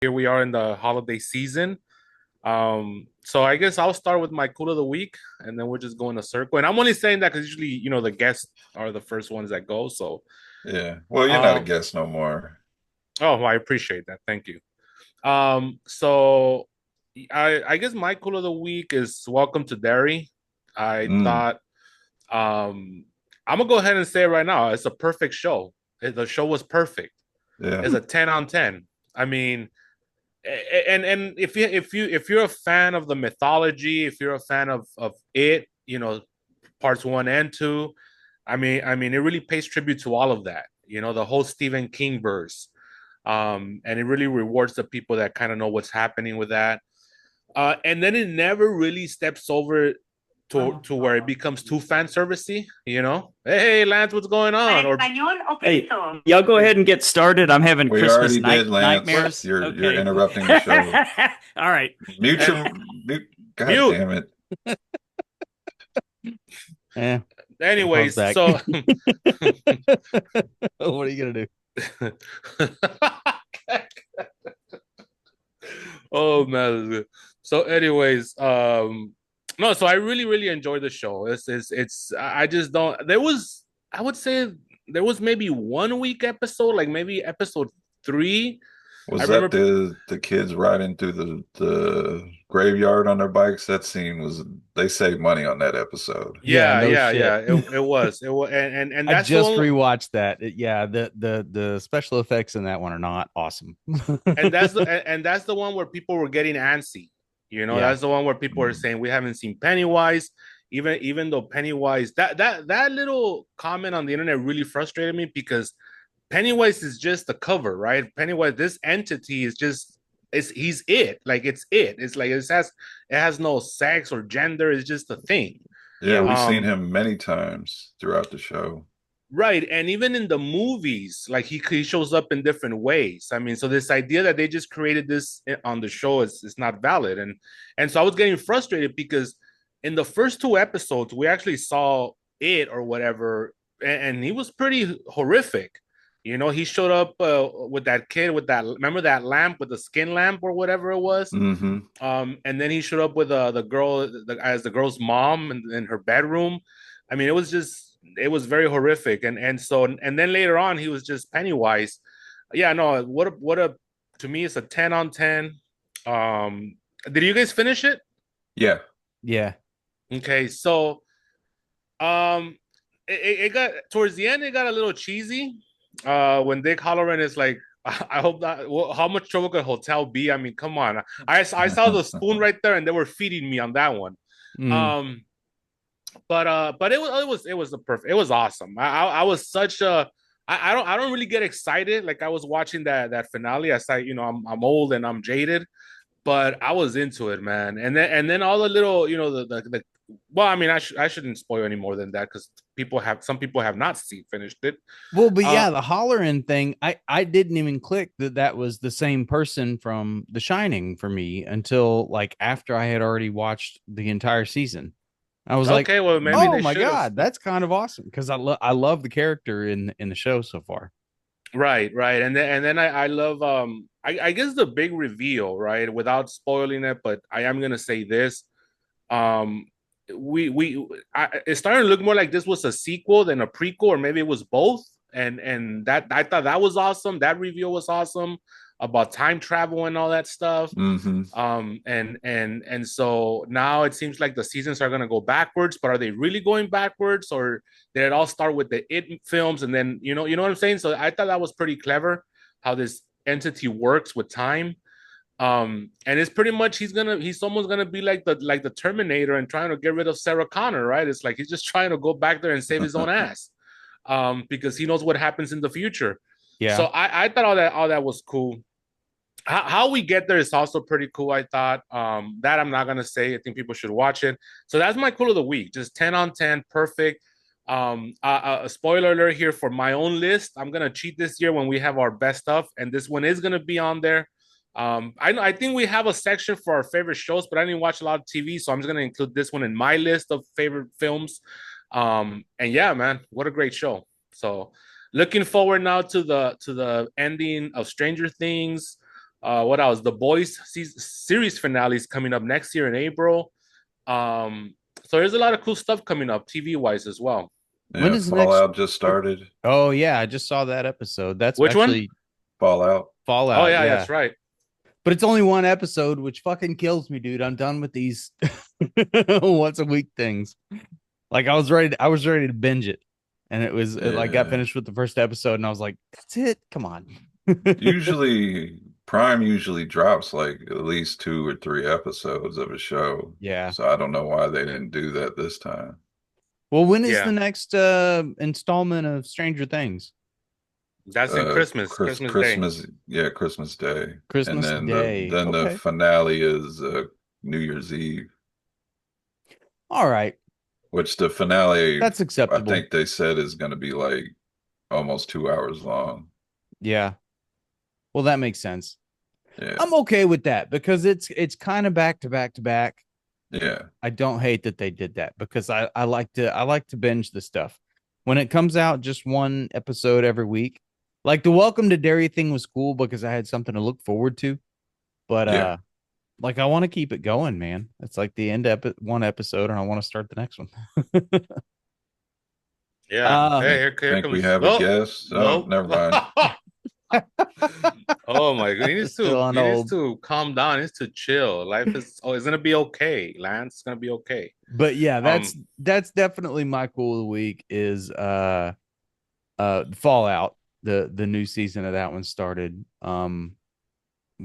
Here we are in the holiday season. So I guess I'll start with my cool of the week, and then we'll just go in a circle. And I'm only saying that because usually, the guests are the first ones that go. So, Yeah. Well, you're not a um, guest no more. oh, well, I appreciate that. Thank you. So I guess my cool of the week is Welcome to Derry. I Mm, thought, I'm gonna go ahead and say it right now. It's a perfect show. The show was perfect. yeah. It's a 10 on 10. I mean, and if you're a fan of the mythology, if you're a fan of it, parts one and two, I mean, it really pays tribute to all of that. The whole Stephen King verse, and it really rewards the people that kind of know what's happening with that. And then it never really steps over to where it becomes too fan servicey. Hey, Lance, what's going on? Or Hey, y'all go ahead and get started. I'm having We Christmas already did, Lance. nightmares. You're Okay. interrupting the show. All right. Mute eh, your mute. God mute. damn it. Yeah, I was Anyways, back. so What are you gonna do? oh man. So, anyways, no, so I really, really enjoyed the show. It's I just don't I would say there was maybe 1 week episode, like maybe episode three. I Was that remember. the kids riding through the graveyard on their bikes? That scene was they saved money on that episode. Yeah, Yeah, no yeah, yeah. shit. It was, and I that's the just one. rewatched that. Yeah, the special effects in that one are not awesome. And that's the one where people were getting antsy. Yeah. That's the one where people are Mm. saying we haven't seen Pennywise. Even though Pennywise, that little comment on the internet really frustrated me because Pennywise is just the cover, right? Pennywise, this entity is just he's it. Like it's it. It's like it has no sex or gender. It's just a thing. Yeah, we've seen Um, him many times throughout the show. Right, and even in the movies, like he shows up in different ways. I mean, so this idea that they just created this on the show is not valid, and so I was getting frustrated because in the first two episodes we actually saw it or whatever, and he was pretty horrific. He showed up with that kid with that remember that lamp with the skin lamp or whatever it was, Hmm. and then he showed up with the girl as the girl's mom in her bedroom. I mean, it was very horrific, and then later on he was just Pennywise. Yeah, no, what a to me it's a 10 on 10. Did you guys finish it? Yeah. Yeah. Okay, so um, it got towards the end, it got a little cheesy. When Dick Halloran is like, I hope that. Well, how much trouble could hotel be? I mean, come on. I saw the spoon right there, and they were feeding me on that one. Mm. Um, but it was the perfect. It was awesome. I was such a. I don't really get excited like I was watching that finale. I said, I'm old and I'm jaded, but I was into it, man. And then all the little, the well, I mean, I shouldn't spoil any more than that because some people have not finished it. Well, but Uh, yeah, the hollering thing, I didn't even click that was the same person from The Shining for me until like after I had already watched the entire season. I was like, okay, well maybe "Oh they my should have. god, that's kind of awesome!" Because I love the character in the show so far. Right, right, and then I love I guess the big reveal, right, without spoiling it, but I am gonna say this. Um, it's starting to look more like this was a sequel than a prequel, or maybe it was both. And that I thought that was awesome. That reveal was awesome about time travel and all that stuff. Hmm. And so now it seems like the seasons are gonna go backwards, but are they really going backwards, or did it all start with the It films and then you know what I'm saying? So I thought that was pretty clever how this entity works with time. And it's pretty much he's almost gonna be like the Terminator and trying to get rid of Sarah Connor, right? It's like he's just trying to go back there and save his own ass, because he knows what happens in the future. So Yeah. I thought all that was cool. How we get there is also pretty cool. I thought that I'm not gonna say. I think people should watch it. So that's my cool of the week. Just 10 on 10, perfect. A spoiler alert here for my own list. I'm gonna cheat this year when we have our best stuff, and this one is gonna be on there. I think we have a section for our favorite shows, but I didn't watch a lot of TV, so I'm just gonna include this one in my list of favorite films. And yeah, man, what a great show. So looking forward now to the ending of Stranger Things. What else? The Boys series finale is coming up next year in April. So there's a lot of cool stuff coming up TV wise as well. When Yeah, is the next? Fallout just started. Oh yeah, I just saw that episode. That's Which one? actually Fallout. Fallout. Oh yeah, yeah, that's right. but it's only one episode, which fucking kills me, dude. I'm done with these once a week things. Like I was ready to binge it, and it like got Yeah. finished with the first episode, and I was like, that's it. Come on. Usually, Prime usually drops like at least 2 or 3 episodes of a show. Yeah. So I don't know why they didn't do that this time. Well, when is Yeah. the next installment of Stranger Things? That's in Christmas. Christmas Day. Yeah, Christmas Day. Christmas and then Day. then the Okay. finale is New Year's Eve, All right. which the finale That's I acceptable. think they said is going to be like almost 2 hours long. Yeah. Well, that makes sense. Yeah, I'm okay with that because it's kind of back to back to back. yeah, I don't hate that they did that because I like to binge the stuff. When it comes out just one episode every week. Like the Welcome to Derry thing was cool because I had something to look forward to. But Yeah. like I want to keep it going, man. It's like the end one episode and I want to start the next one. Yeah. Hey, here think comes. we have a guest. Oh, Nope. never mind. Oh my god, Still on he needs hold. to calm down. He needs to chill. Life is it's gonna be okay, Lance. It's gonna be okay. But yeah, that's definitely my cool of the week is Fallout. The new season of that one started.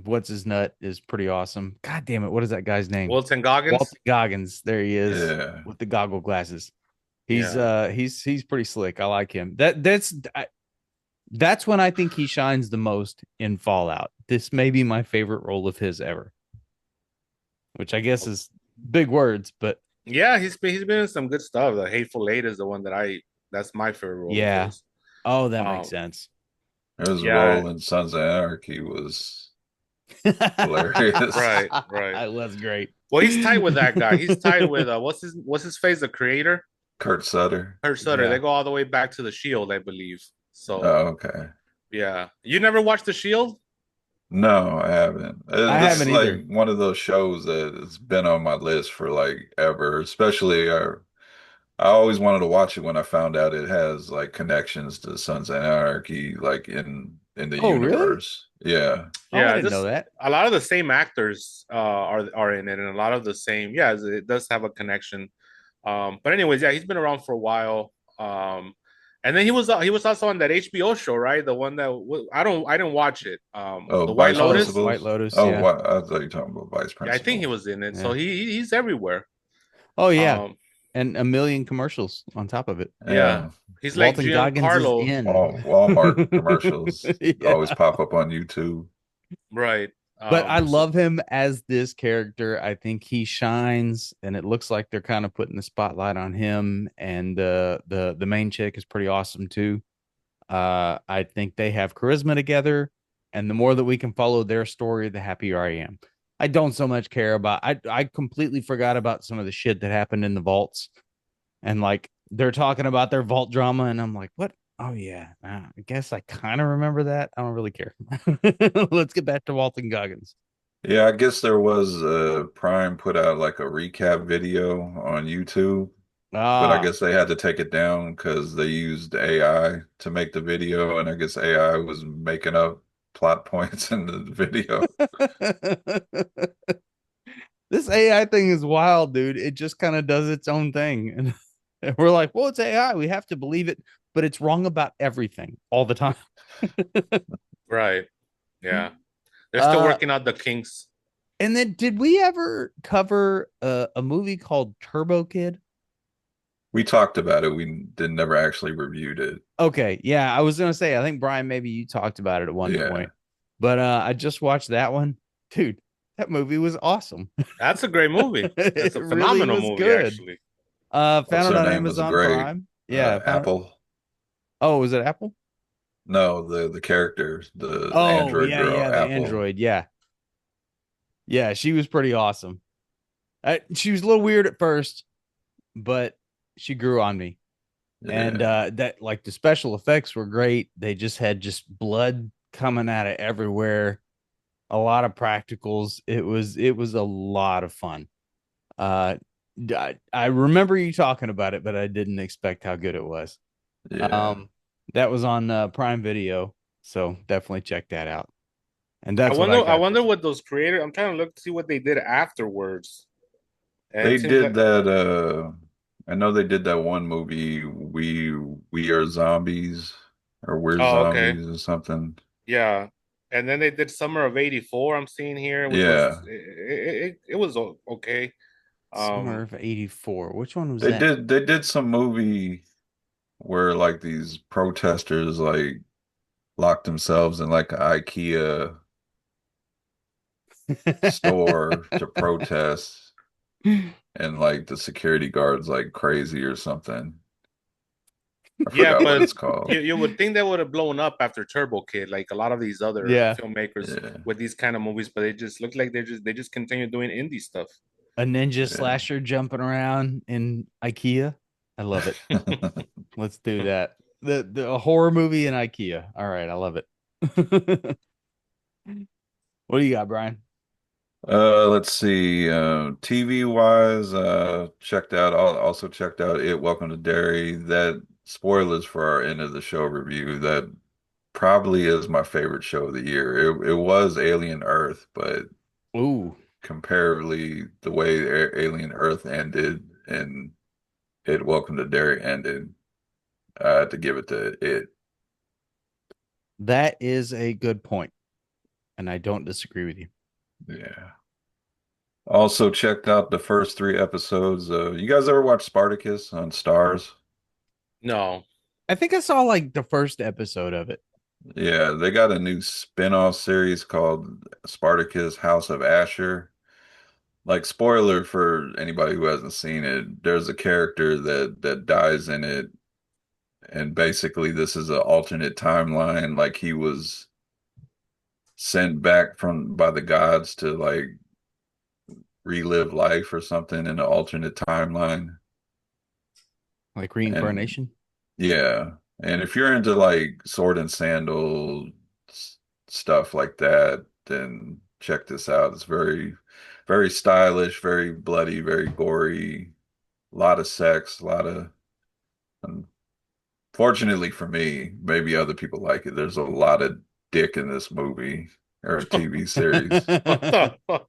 What's his nut is pretty awesome. God damn it, what is that guy's name? Walton Goggins. Walton Goggins. There he is Yeah. with the goggle glasses. He's Yeah. he's pretty slick. I like him. That's when I think he shines the most in Fallout. This may be my favorite role of his ever. Which I guess is big words, but Yeah, he's been in some good stuff. The Hateful Eight is the one that's my favorite role. yeah. Of his. Oh, that makes sense. His Yeah. role in Sons of Anarchy was hilarious. Right. That was great. Well, he's tied with that guy. He's tied with what's his face, the creator, Kurt Sutter. Kurt Sutter. Yeah. They go all the way back to the Shield, I believe. So Oh, okay. yeah, you never watched the Shield? No, I haven't. I This haven't is like either. one of those shows that has been on my list for like ever. Especially, I always wanted to watch it when I found out it has like connections to Sons of Anarchy, like in the Oh, really? universe. Yeah, Oh, I didn't know that. A lot of the same actors are in it, and a lot of the same. Yeah, it does have a connection. But anyways, yeah, he's been around for a while. And then he was also on that HBO show, right? The one that I didn't watch it. Oh, The White Vice Lotus. Principals? White Lotus, Oh, yeah. what? I thought you were talking about Vice Yeah, I think he Principal. was in it. Yeah. So he's everywhere. Oh yeah, Um, and a million commercials on top of it. yeah. He's like Walton Goggins is Giancarlo, in. Walmart commercials Yeah. always pop up on YouTube. right? But I love him as this character. I think he shines, and it looks like they're kind of putting the spotlight on him. And the main chick is pretty awesome too. I think they have charisma together, and the more that we can follow their story, the happier I am. I don't so much care about. I completely forgot about some of the shit that happened in the vaults, and like they're talking about their vault drama, and I'm like, what? Oh yeah, I guess I kind of remember that. I don't really care. Let's get back to Walton Goggins. Yeah, I guess there was Prime put out like a recap video on YouTube, but I guess they had to take it down because they used AI to make the video, and I guess AI was making up plot points in the video. This AI thing is wild, dude. It just kind of does its own thing. And we're like, well, it's AI. We have to believe it, but it's wrong about everything all the time. Right. Yeah. They're still Uh, working out the kinks. And then did we ever cover a movie called Turbo Kid? We talked about it. We never actually reviewed it. Okay. Yeah. I was going to say, I think Brian, maybe you talked about it at one Yeah. point, but I just watched that one. Dude, that movie was awesome. That's a great movie. It's a It phenomenal really was movie, good. actually. Found What's it her on name? Was Amazon great. Prime. Yeah. Apple. Oh, was it Apple? No, the character, the Oh, Android yeah, girl, yeah, the Apple. Android, yeah. Yeah, she was pretty awesome. She was a little weird at first, but she grew on me. And that like the special effects were great. They just had blood coming out of everywhere. a lot of practicals. It was a lot of fun. Uh, I remember you talking about it, but I didn't expect how good it was. Yeah. That was on Prime Video, so definitely check that out. And I that's what I wonder. I got. wonder what those creators. I'm trying to look to see what they did afterwards. And They it seems did like, that I know they did that one movie, We Are Zombies, or We're oh, okay, Zombies or something. yeah. And then they did Summer of '84. I'm seeing here, which was Yeah. it was okay. Summer Um, of '84. Which one was They that? did some movie where like these protesters like locked themselves in like an IKEA store to protest, and like the security guards like crazy or something. I yeah, forgot what but it's called. you would think they would have blown up after Turbo Kid, like a lot of these other Yeah, filmmakers Yeah. with these kind of movies, but they just look like they just continue doing indie stuff. a ninja Yeah. slasher jumping around in IKEA. I love it. Let's do that. The a horror movie in IKEA. All right, I love it. What do you got, Brian? Let's see. TV wise, also checked out It Welcome to Derry. That spoilers for our end of the show review. That probably is my favorite show of the year. It was Alien Earth, but Ooh, comparatively, the way Alien Earth ended and It Welcome to Derry ended, I had to give it to it. that is a good point, and I don't disagree with you. Yeah. Also checked out the first three episodes. You guys ever watch Spartacus on Stars? No. I think I saw like the first episode of it. Yeah, they got a new spin-off series called Spartacus House of Asher. Like spoiler for anybody who hasn't seen it, there's a character that dies in it, and basically this is an alternate timeline. Like he was sent back from by the gods to like relive life or something in an alternate timeline. Like And reincarnation. yeah, and if you're into like sword and sandal stuff like that, then check this out. It's very stylish, very bloody, very gory, a lot of sex, a lot of, unfortunately for me, maybe other people like it. There's a lot of dick in this movie or TV series. What the fuck?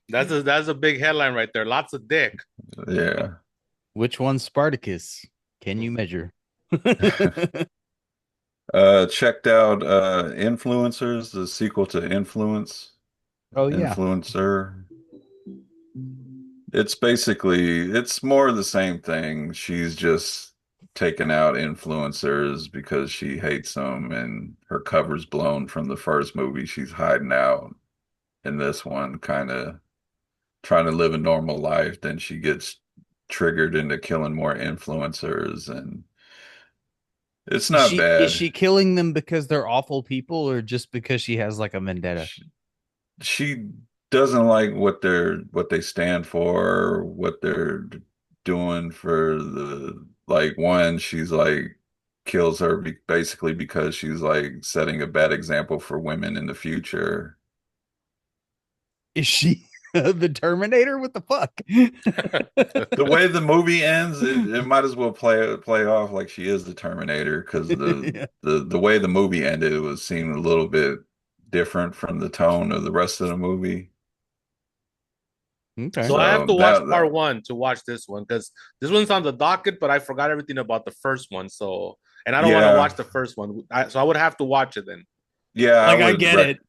That's a big headline right there. Lots of dick. Yeah. Which one's Spartacus? Can you measure? Checked out Influencers, the sequel to Oh yeah. Influencer. It's more of the same thing. She's just taking out influencers because she hates them, and her cover's blown from the first movie. She's hiding out in this one, kind of trying to live a normal life. Then she gets triggered into killing more influencers, and it's Is not she bad. killing them because they're awful people or just because she has like a vendetta? She doesn't like what they stand for, what they're doing for the like one, she's like kills her basically because she's like setting a bad example for women in the future. Is she the Terminator? What the fuck? The way the movie ends, it might as well play off like she is the Terminator because Yeah. the way the movie ended, it was seemed a little bit different from the tone of the rest of the movie. Okay. So I have So to watch part one to watch this one because this one's on the docket, but I forgot everything about the first one. So, and I don't want to yeah, watch the first one, so I would have to watch it then. yeah, Like I get it.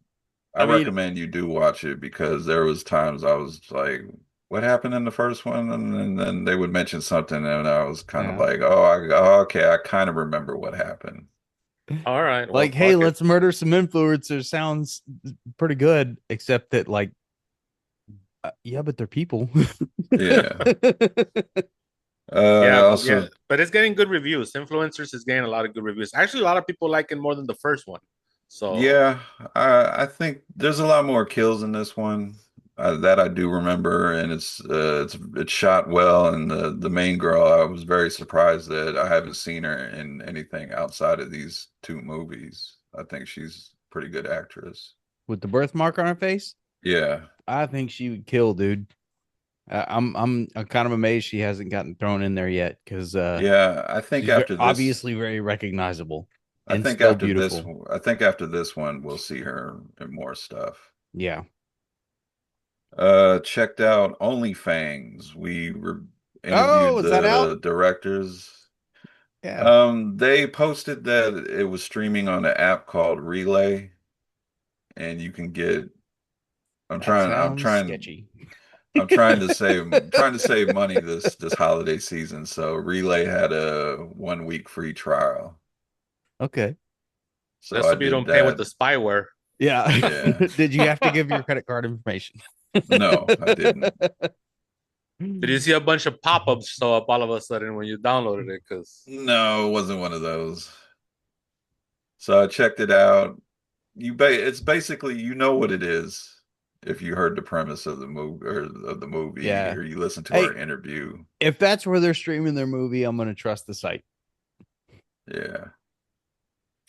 I I mean, recommend you do watch it because there was times I was like, what happened in the first one? And then they would mention something and I was kind of yeah. like, okay, I kind of remember what happened. All right, well, Like, hey, fuck it. let's murder some influencers sounds pretty good, except that like yeah, but they're people. Yeah. Yeah, yeah, Also, but it's getting good reviews. Influencers is getting a lot of good reviews. Actually, a lot of people like it more than the first one. So, yeah, I think there's a lot more kills in this one that I do remember, and it's shot well. And the main girl, I was very surprised that I haven't seen her in anything outside of these two movies. I think she's a pretty good actress. with the birthmark on her face. Yeah. I think she would kill, dude. I'm kind of amazed she hasn't gotten thrown in there yet because Yeah, I think she's after this, obviously very recognizable I and think still after this, beautiful. I think after this one, we'll see her in more stuff. Yeah. Checked out OnlyFangs. We were Oh, interviewed is that out? the directors. Yeah. They posted that it was streaming on an app called Relay, and you can get. I'm That trying. I'm sounds trying. sketchy. I'm trying to save money this holiday season. So Relay had a 1 week free trial. Okay. So That's I so you did don't pay with that. the spyware. Yeah. Yeah. Did you have to give your credit card information? No, I didn't. Did you see a bunch of pop-ups show up all of a sudden when you downloaded it? Because No, it wasn't one of those. So I checked it out. It's basically you know what it is if you heard the premise of the movie Yeah. or you listen to our Hey, interview. if that's where they're streaming their movie, I'm gonna trust the site. Yeah.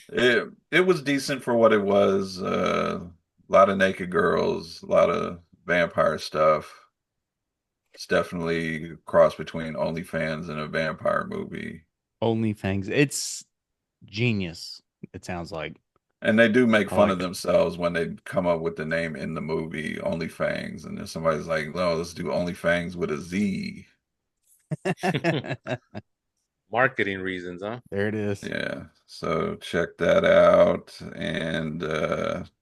It was decent for what it was. A lot of naked girls, a lot of vampire stuff. It's definitely a cross between OnlyFans and a vampire movie. OnlyFans. It's genius. It sounds like. And they do make I fun of like it. themselves when they come up with the name in the movie, OnlyFangs. And then somebody's like, no, let's do OnlyFangs with a Z. marketing reasons, huh? There it is. Yeah. So check that out. And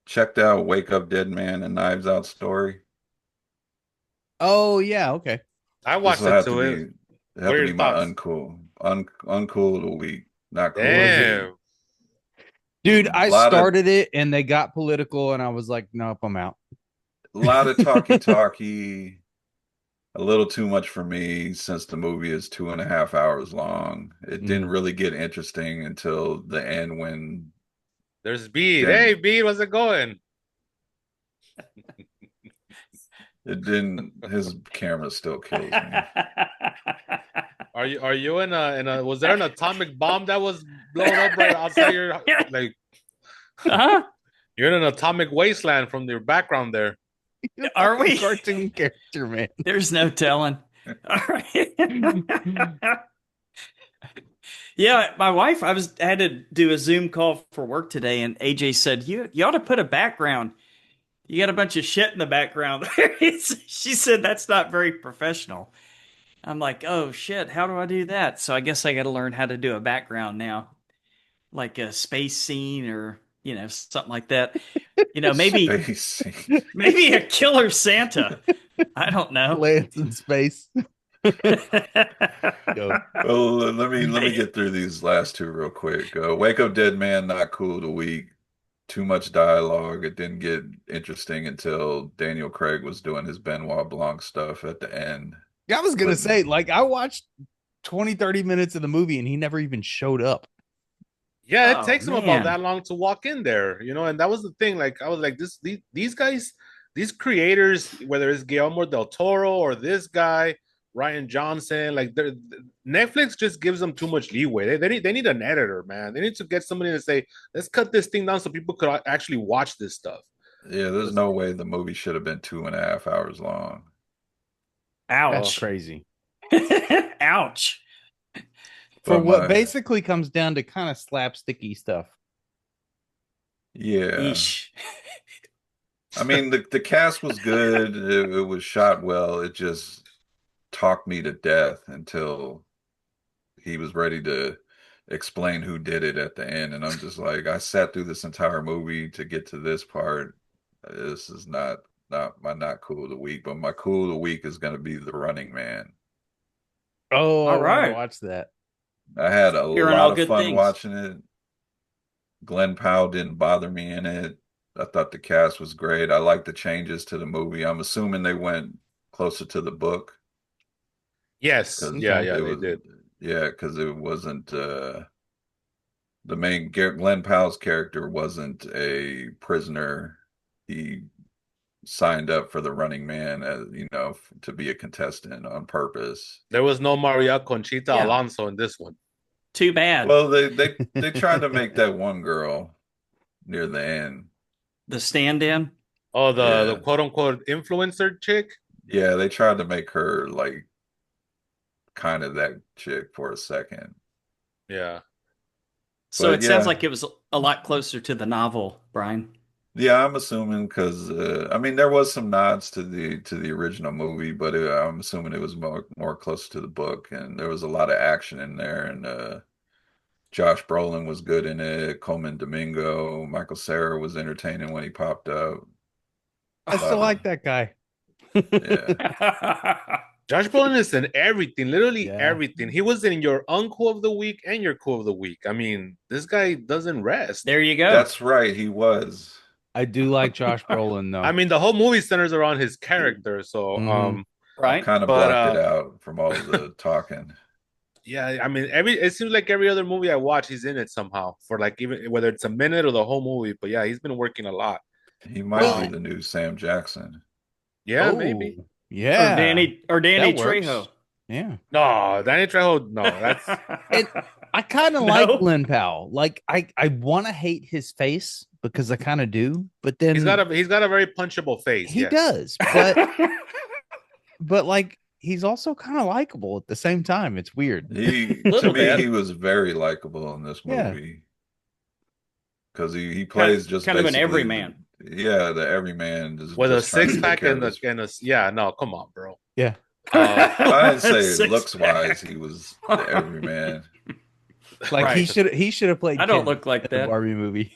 checked out Wake Up Dead Man and Knives Out Story. Oh yeah, okay. I This watched will it have to to be it. have What to are be your my thoughts? uncool of the week. Not cool of the Was it? week. Damn. Dude, A I lot of started it and they got political and I was like, nope, I'm out. lot of talkie, a little too much for me since the movie is 2.5 hours long. It didn't Mm. really get interesting until the end when There's Bede. Hey, then Bede, how's it going? it didn't his camera still kills me. Are you in a was there an atomic bomb that was blown up right outside your like Huh? you're in an atomic wasteland from your background there. Are we? Cartoon character, man. There's no telling. All right. Yeah, my wife, I had to do a Zoom call for work today, and AJ said, you ought to put a background. You got a bunch of shit in the background. She said that's not very professional. I'm like, oh shit, how do I do that? So I guess I got to learn how to do a background now, like a space scene or something like that. Maybe Space. maybe a killer Santa. I don't know. Lands in space. Go. Well, let me get through these last two real quick. Wake Up Dead Man, not cool of the week. Too much dialogue. It didn't get interesting until Daniel Craig was doing his Benoit Blanc stuff at the end. Yeah, I was gonna But say, like, I watched 20, 30 minutes of the movie and he never even showed up. Yeah, it Oh, takes them about man. that long to walk in there, and that was the thing. Like I was like, these guys, these creators, whether it's Guillermo del Toro or this guy, Ryan Johnson, like Netflix just gives them too much leeway. They need an editor, man. They need to get somebody to say, let's cut this thing down so people could actually watch this stuff. yeah, there's no way the movie should have been 2.5 hours long. That's Ouch. crazy. Ouch. For But what basically comes down to kind of slapsticky stuff. yeah. Eesh. I mean, the cast was good. It was shot well. It just talked me to death until he was ready to explain who did it at the end. And I'm just like, I sat through this entire movie to get to this part. This is not my not cool of the week, but my cool of the week is going to be The Running Man. Oh, I All want to right. watch that. I had a Hearing lot all of good fun things. watching it. Glenn Powell didn't bother me in it. I thought the cast was great. I liked the changes to the movie. I'm assuming they went closer to the book Yes, because yeah, Okay. yeah, it they was, did. yeah, because it wasn't the main Glenn Powell's character wasn't a prisoner. He signed up for the Running Man as to be a contestant on purpose. There was no Maria Conchita Yeah. Alonso in this one. Too bad. Well, they tried to make that one girl near the end. the stand-in. Oh, the Yeah. quote unquote influencer chick. Yeah, they tried to make her like kind of that chick for a second. Yeah. So But it sounds yeah, like it was a lot closer to the novel, Brian. yeah, I'm assuming because I mean there was some nods to the original movie, but I'm assuming it was more close to the book, and there was a lot of action in there, and Josh Brolin was good in it. Coleman Domingo, Michael Cera was entertaining when he popped up. I A still lot of like that guy. yeah, Josh Brolin is in everything, literally Yeah. everything. He was in your Uncle of the Week and your Cool of the Week. I mean, this guy doesn't rest. There you go. that's right, he was. I do like Josh Brolin I though. mean, the whole movie centers around his character. So, Hmm. I've Right? kind of but blocked it out from all the talking. yeah, I mean, it seems like every other movie I watch, he's in it somehow for like even whether it's a minute or the whole movie. But yeah, he's been working a lot. He might be Um, the new Sam Jackson. yeah, Oh, maybe. yeah. Or Danny That works. Trejo. Yeah. No, Danny Trejo. No, that's It I kind of like No. Glenn Powell. Like I want to hate his face because I kind of do, but then he's got a very punchable face. he Yes. does. But like he's also kind of likable at the same time. It's weird. He to Little me bit. he was very likable in this Yeah. movie because he plays just Kind of an basically everyman. yeah, the everyman is With a just trying to six take pack care and of his. yeah, no, come on, bro. Yeah. I didn't say Six looks wise pack. he was the everyman. Like Right. he should have played I don't Ken look like in the that. Barbie movie.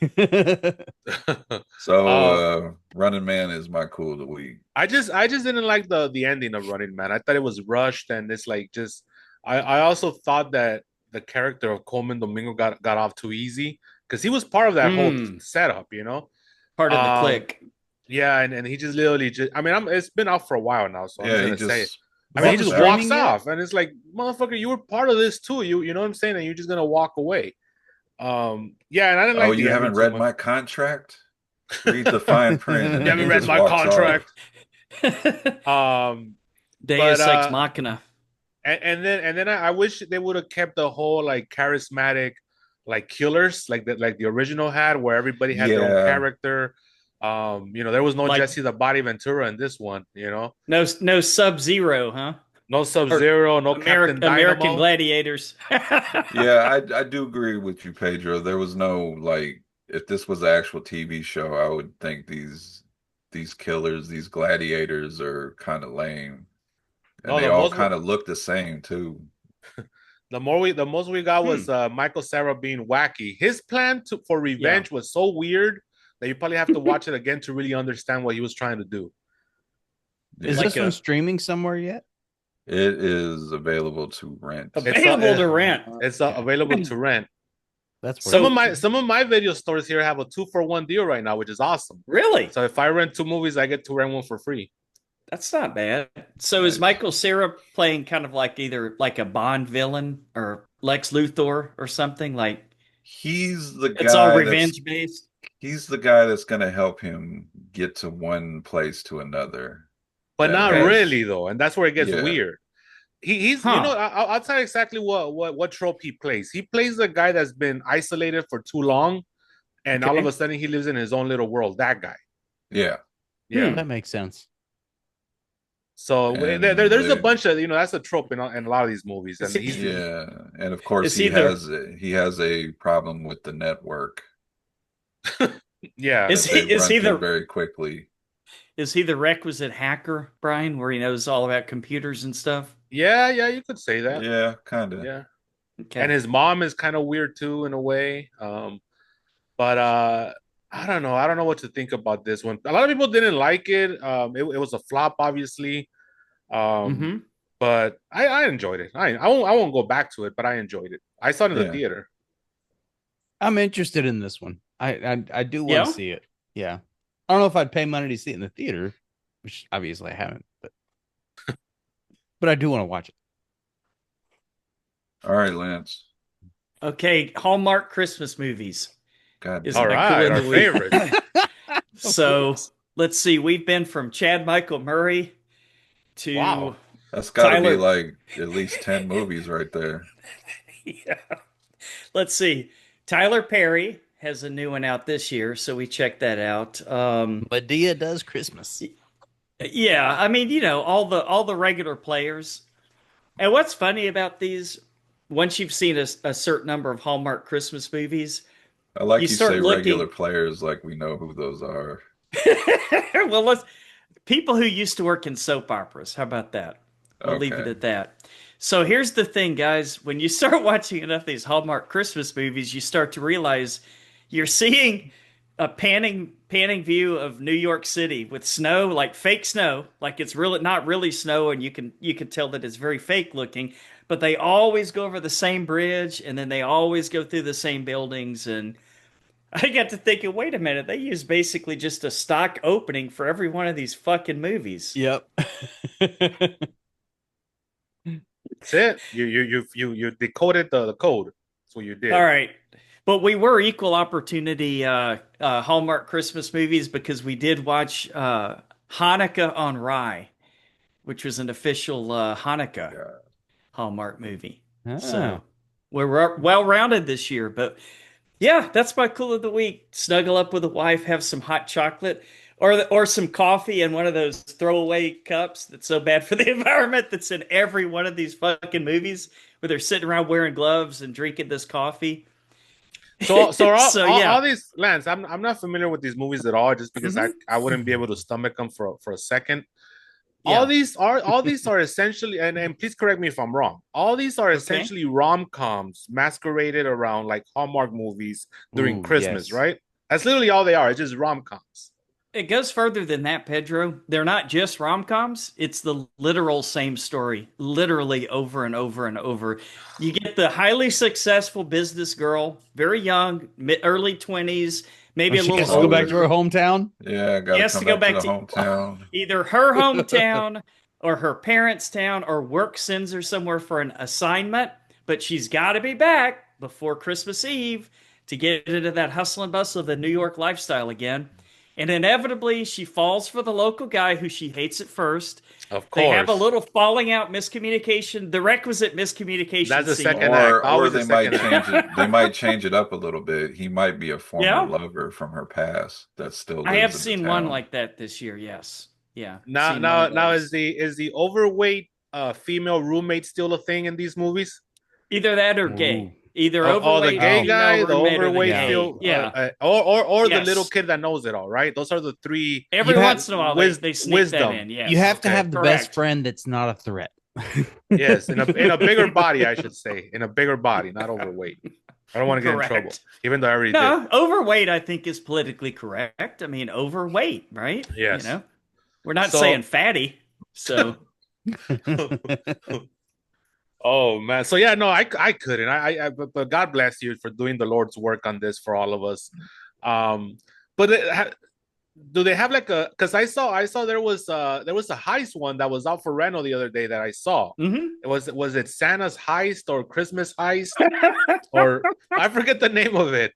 So uh, Running Man is my cool of the week. I just didn't like the ending of Running Man. I thought it was rushed and it's like just I also thought that the character of Coleman Domingo got off too easy because he was part of that whole setup, you know. Part of the clique. Yeah, and he just literally just I mean it's been out for a while now, so I'm Yeah, just he gonna say it. just I mean, he Is it just walks out. walks streaming yet? off, and it's like, motherfucker, you were part of this too. You know what I'm saying? And you're just gonna walk away. Yeah, and I didn't Oh, like you the ending haven't too read much. my contract? Read the fine print, and You then haven't he read just my walks off. contract. Um, but Deus Ex Machina. and then I wish they would have kept the whole like charismatic like killers like the original had, where everybody had their own Yeah, character. You know, there was no Like Jesse the Body Ventura in this one. You know, no Sub-Zero, huh? no Sub Or Zero, no Captain American Dynamo. Gladiators. yeah, I do agree with you, Pedro. There was no like, if this was an actual TV show, I would think these killers, these gladiators are kind of lame, and No, they all kind of look the same too. the most we got was Michael Cera being wacky. His plan for revenge was so weird that you probably have to watch it again to really understand what he was trying to do. Is Yeah. this one streaming somewhere yet? It is available to rent. Available to rent. It's available to rent. That's Some of my video stores here have a 2-for-1 deal right now, which is awesome. Really? So if I rent 2 movies, I get to rent one for free. That's not bad. So is Michael Cera playing kind of like either like a Bond villain or Lex Luthor or something? Like He's the it's all guy revenge based. he's the guy that's going to help him get to one place to another. But That not has- really though, and that's where it gets Yeah. weird. He's you know I'll tell you exactly what trope he plays. He plays the guy that's been isolated for too long, and all of a sudden he lives in his own little world. That guy. Yeah. Yeah. That makes sense. So And there's a they- bunch of that's a trope in a lot of these movies, and he's Yeah, and of course Is he he he has a problem with the network. yeah. Is that they he- is run he through the- very quickly? Is he the requisite hacker, Brian, where he knows all about computers and stuff? Yeah, you could say that. Yeah, kind of. Yeah. Okay. And his mom is kind of weird too in a way. But I don't know. I don't know what to think about this one. A lot of people didn't like it. It was a flop, obviously. But I enjoyed it. I won't go back to it, but I enjoyed it. I saw it in the theater. I'm interested in this one. I do want Yeah? to see it. Yeah. I don't know if I'd pay money to see it in the theater, which obviously I haven't, but but I do want to watch it. All right, Lance. Okay, Hallmark Christmas movies. God. Is All my right, cool our of the week. favorite. So let's see. We've been from Chad Michael Murray to Wow. That's got to be Tyler- like at least 10 movies right there. yeah. Let's see. Tyler Perry has a new one out this year, so we checked that out. Medea does Christmas. Yeah, I mean, all the regular players. And what's funny about these, once you've seen a certain number of Hallmark Christmas movies, I like you you start say regular looking. players like we know who those are. Well, people who used to work in soap operas. How about that? We'll leave it Okay. at that. So here's the thing, guys. When you start watching enough of these Hallmark Christmas movies, you start to realize you're seeing a panning view of New York City with snow, like fake snow, like it's really not really snow, and you can tell that it's very fake looking. But they always go over the same bridge, and then they always go through the same buildings. And I got to thinking, wait a minute, they use basically just a stock opening for every one of these fucking movies. Yep. That's it. You decoded the code. That's what you did. All right. But we were equal opportunity Hallmark Christmas movies because we did watch Hanukkah on Rye, which was an official Hanukkah Yeah. Hallmark movie. Ah. So we're well rounded this year. But yeah, that's my cool of the week. Snuggle up with a wife, have some hot chocolate, or some coffee in one of those throwaway cups that's so bad for the environment that's in every one of these fucking movies where they're sitting around wearing gloves and drinking this coffee. So Yeah. all these Lance, I'm not familiar with these movies at all, just because I wouldn't be able to stomach them for a second. Yeah. All these are essentially, and please correct me if I'm wrong. All these are essentially rom-coms masqueraded around like Hallmark movies during Christmas, yes. right? That's literally all they are. It's just rom-coms. It goes further than that, Pedro. They're not just rom-coms. It's the literal same story, literally over and over and over. You get the highly successful business girl, very young, early 20s, maybe a She little has to go back older. to her hometown. Yeah, She gotta has come to go back back to to the hometown. either her hometown or her parents' town, or work sends her somewhere for an assignment, but she's got to be back before Christmas Eve to get into that hustle and bustle of the New York lifestyle again. And inevitably, she falls for the local guy who she hates at first. Of They have a course. little falling out, miscommunication, the requisite miscommunication That's the scene. second act. Or Always the they might second act. change it. They might change it up a little bit. He might be a former Yeah. lover from her past that still lives I have in the seen one town. like that this year. Yes, yeah. Now seen one now of now those. is the overweight female roommate still a thing in these movies? Either that or Ooh. gay. Either Oh, overweight the gay female guy, the roommate or the overweight gay. feel, Yeah. or the Yes. little kid that knows it all, right? Those are the three. Every You have- once in a while, they sneak wisdom. that in. Yes. You have to Okay. have the best Correct. friend that's not a threat. Yes, in a bigger body, I should say, in a bigger body, not overweight. I don't want to get in Correct. trouble, even though I already No, overweight, I think, is politically correct. I mean, overweight, right? Yes. We're not So- saying fatty. So, did. Oh man, so yeah, no, I couldn't. But God bless you for doing the Lord's work on this for all of us. But do they have like a? Because I saw there was a heist one that was out for rental the other day that I saw. mhm. Was it Santa's heist or Christmas heist or I forget the name of it.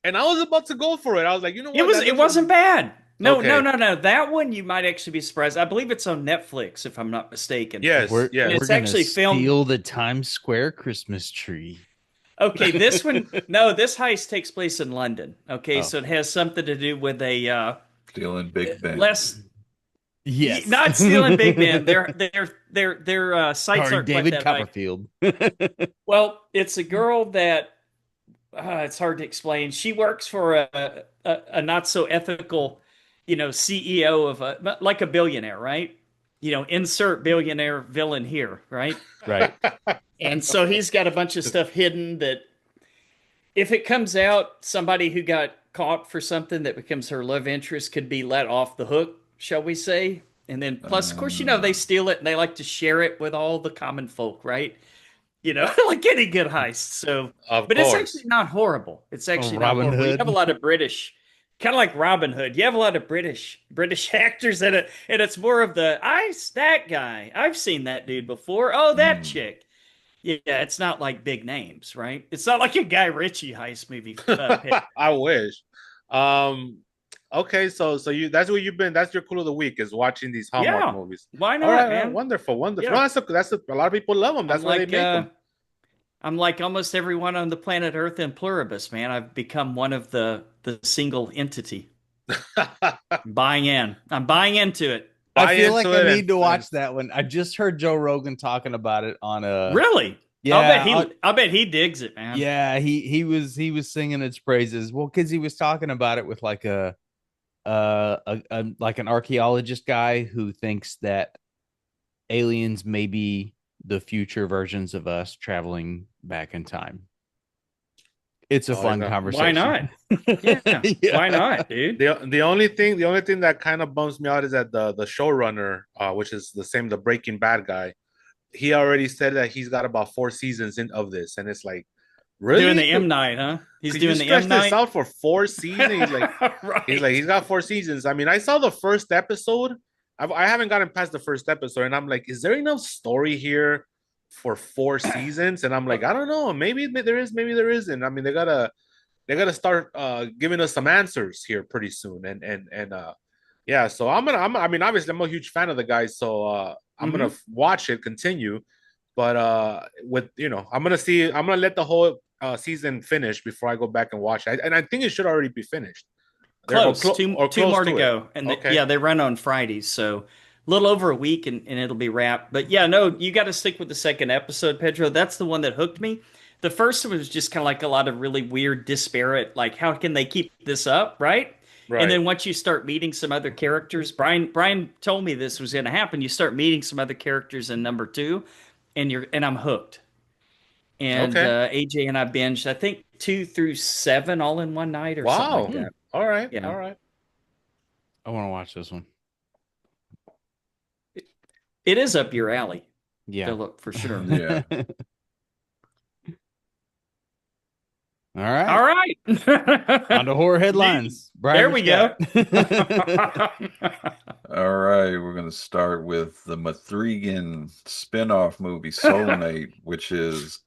And I was about to go for it. I was like, you know what? It wasn't bad. No, Okay. no. That one you might actually be surprised. I believe it's on Netflix, if I'm not mistaken. Yes, We're, yes. It's we're gonna actually filmed- steal the Times Square Christmas tree. Okay, this one. No, this heist takes place in London. Okay, Oh. so it has something to do with a Stealing Big Ben. less. Yes, Not stealing Big Ben. Their sites Sorry, aren't David quite that high. Copperfield. Well, it's a girl that it's hard to explain. She works for a not so ethical, CEO of like a billionaire, right? Insert billionaire villain here, right? Right. And so he's got a bunch of stuff hidden that if it comes out, somebody who got caught for something that becomes her love interest could be let off the hook, shall we say? And then plus, of course, they steal it and they like to share it with all the common folk, right? Like any good heist. So, Of but course. it's actually not horrible. It's actually not Robin horrible. You Hood. have a lot of British, kind of like Robin Hood. You have a lot of British actors in it, and it's more of that guy. I've seen that dude before. Oh, that chick. Yeah, it's not like big names, right? It's not like a Guy Ritchie heist movie. I wish. Okay, so that's what you've been. That's your cool of the week is watching these Hallmark Yeah. movies. Why not, All right, man? wonderful. Yeah. No, a lot of people love them. That's why they make them. I'm like almost everyone on the planet Earth in pluribus, man. I've become one of the single entity. Buying in. I'm buying into it. I Buy feel like into I it need to and watch that one. I just heard Joe Rogan talking about it on a Really? yeah, I bet he digs it, man. yeah, he was singing its praises. Well, because he was talking about it with like a like an archaeologist guy who thinks that aliens may be the future versions of us traveling back in time. It's a oh, fun yeah. Why conversation. not? Yeah. Yeah. Why not, dude? The only thing that kind of bums me out is that the showrunner, which is the Breaking Bad guy, he already said that he's got about 4 seasons of this, and it's like, Doing really? the M Night, huh? He's Could you doing the stretch M this Night. out for 4 seasons? Right. He's got 4 seasons. I mean, I saw the first episode. I haven't gotten past the first episode, and I'm like, is there enough story here for 4 seasons? And I'm like, I don't know. Maybe there is, maybe there isn't. I mean, they gotta start giving us some answers here pretty soon. And yeah, so I mean, obviously I'm a huge fan of the guy, so I'm gonna watch it continue. But with I'm gonna let the whole season finish before I go back and watch it. And I think it should already be finished. Close. Or Two close more to to it. go. And Okay. yeah, they run on Fridays, so a little over a week and it'll be wrapped. But yeah, no, you got to stick with the second episode, Pedro. That's the one that hooked me. The first one was just kind of like a lot of really weird, disparate, like how can they keep this up, right? And Right. then once you start meeting some other characters, Brian told me this was going to happen. You start meeting some other characters in number two, and I'm hooked. And Okay. AJ and I binged, I think 2 through 7 all in one night or something like Wow. that. All right. Yeah. All right. I want to watch this one. It is up your alley, Yeah. Philip, for sure. Yeah. All right. All right. On to horror headlines. Brian, There what we you go. got? All right, we're going to start with the Mathregan spin-off movie Soulmate, which is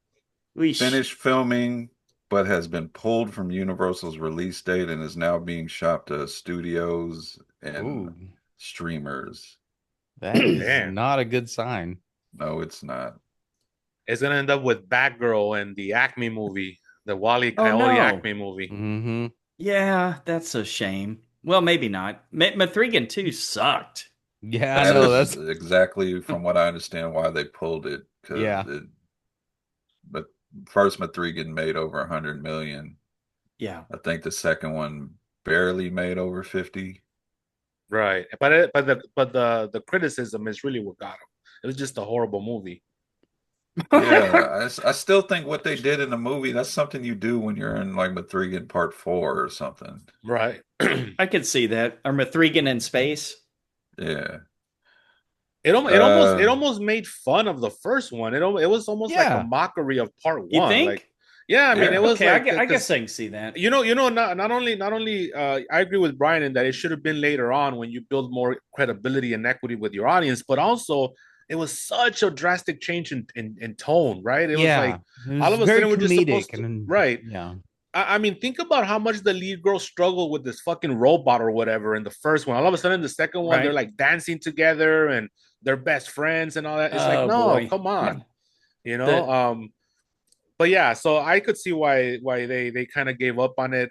Weesh. finished filming but has been pulled from Universal's release date and is now being shopped to studios and Ooh, streamers. that is Damn. not a good sign. No, it's not. It's gonna end up with Batgirl and the Acme movie, the Wally Oh, Coyote no. Acme movie. Mm-hmm. Yeah, that's a shame. Well, maybe not. Mathregan 2 sucked. Yeah, I That know is that's exactly from what I understand why they pulled it. Yeah. But first Mathregan made over 100 million. Yeah. I think the second one barely made over 50. Right. But the criticism is really what got him. It was just a horrible movie. Yeah, I still think what they did in the movie, that's something you do when you're in like Mathregan Part 4 or something. Right. I could see that. Or Mathregan in space. Yeah. It almost made fun of the first one. It was almost like Yeah. a mockery of part You one. think? Like, yeah, I mean, Yeah. it was Okay, like I guess I can see that. not only I agree with Brian in that it should have been later on when you build more credibility and equity with your audience, but also it was such a drastic change in tone, right? It was like it all of a very sudden we're just comedic supposed to, and right. Yeah. I mean, think about how much the lead girl struggled with this fucking robot or whatever in the first one. All of a sudden, the second one, they're Right. like dancing together and they're best friends and all that. It's like, Oh, no, boy. come on, you know. The- But yeah, so I could see why they kind of gave up on it.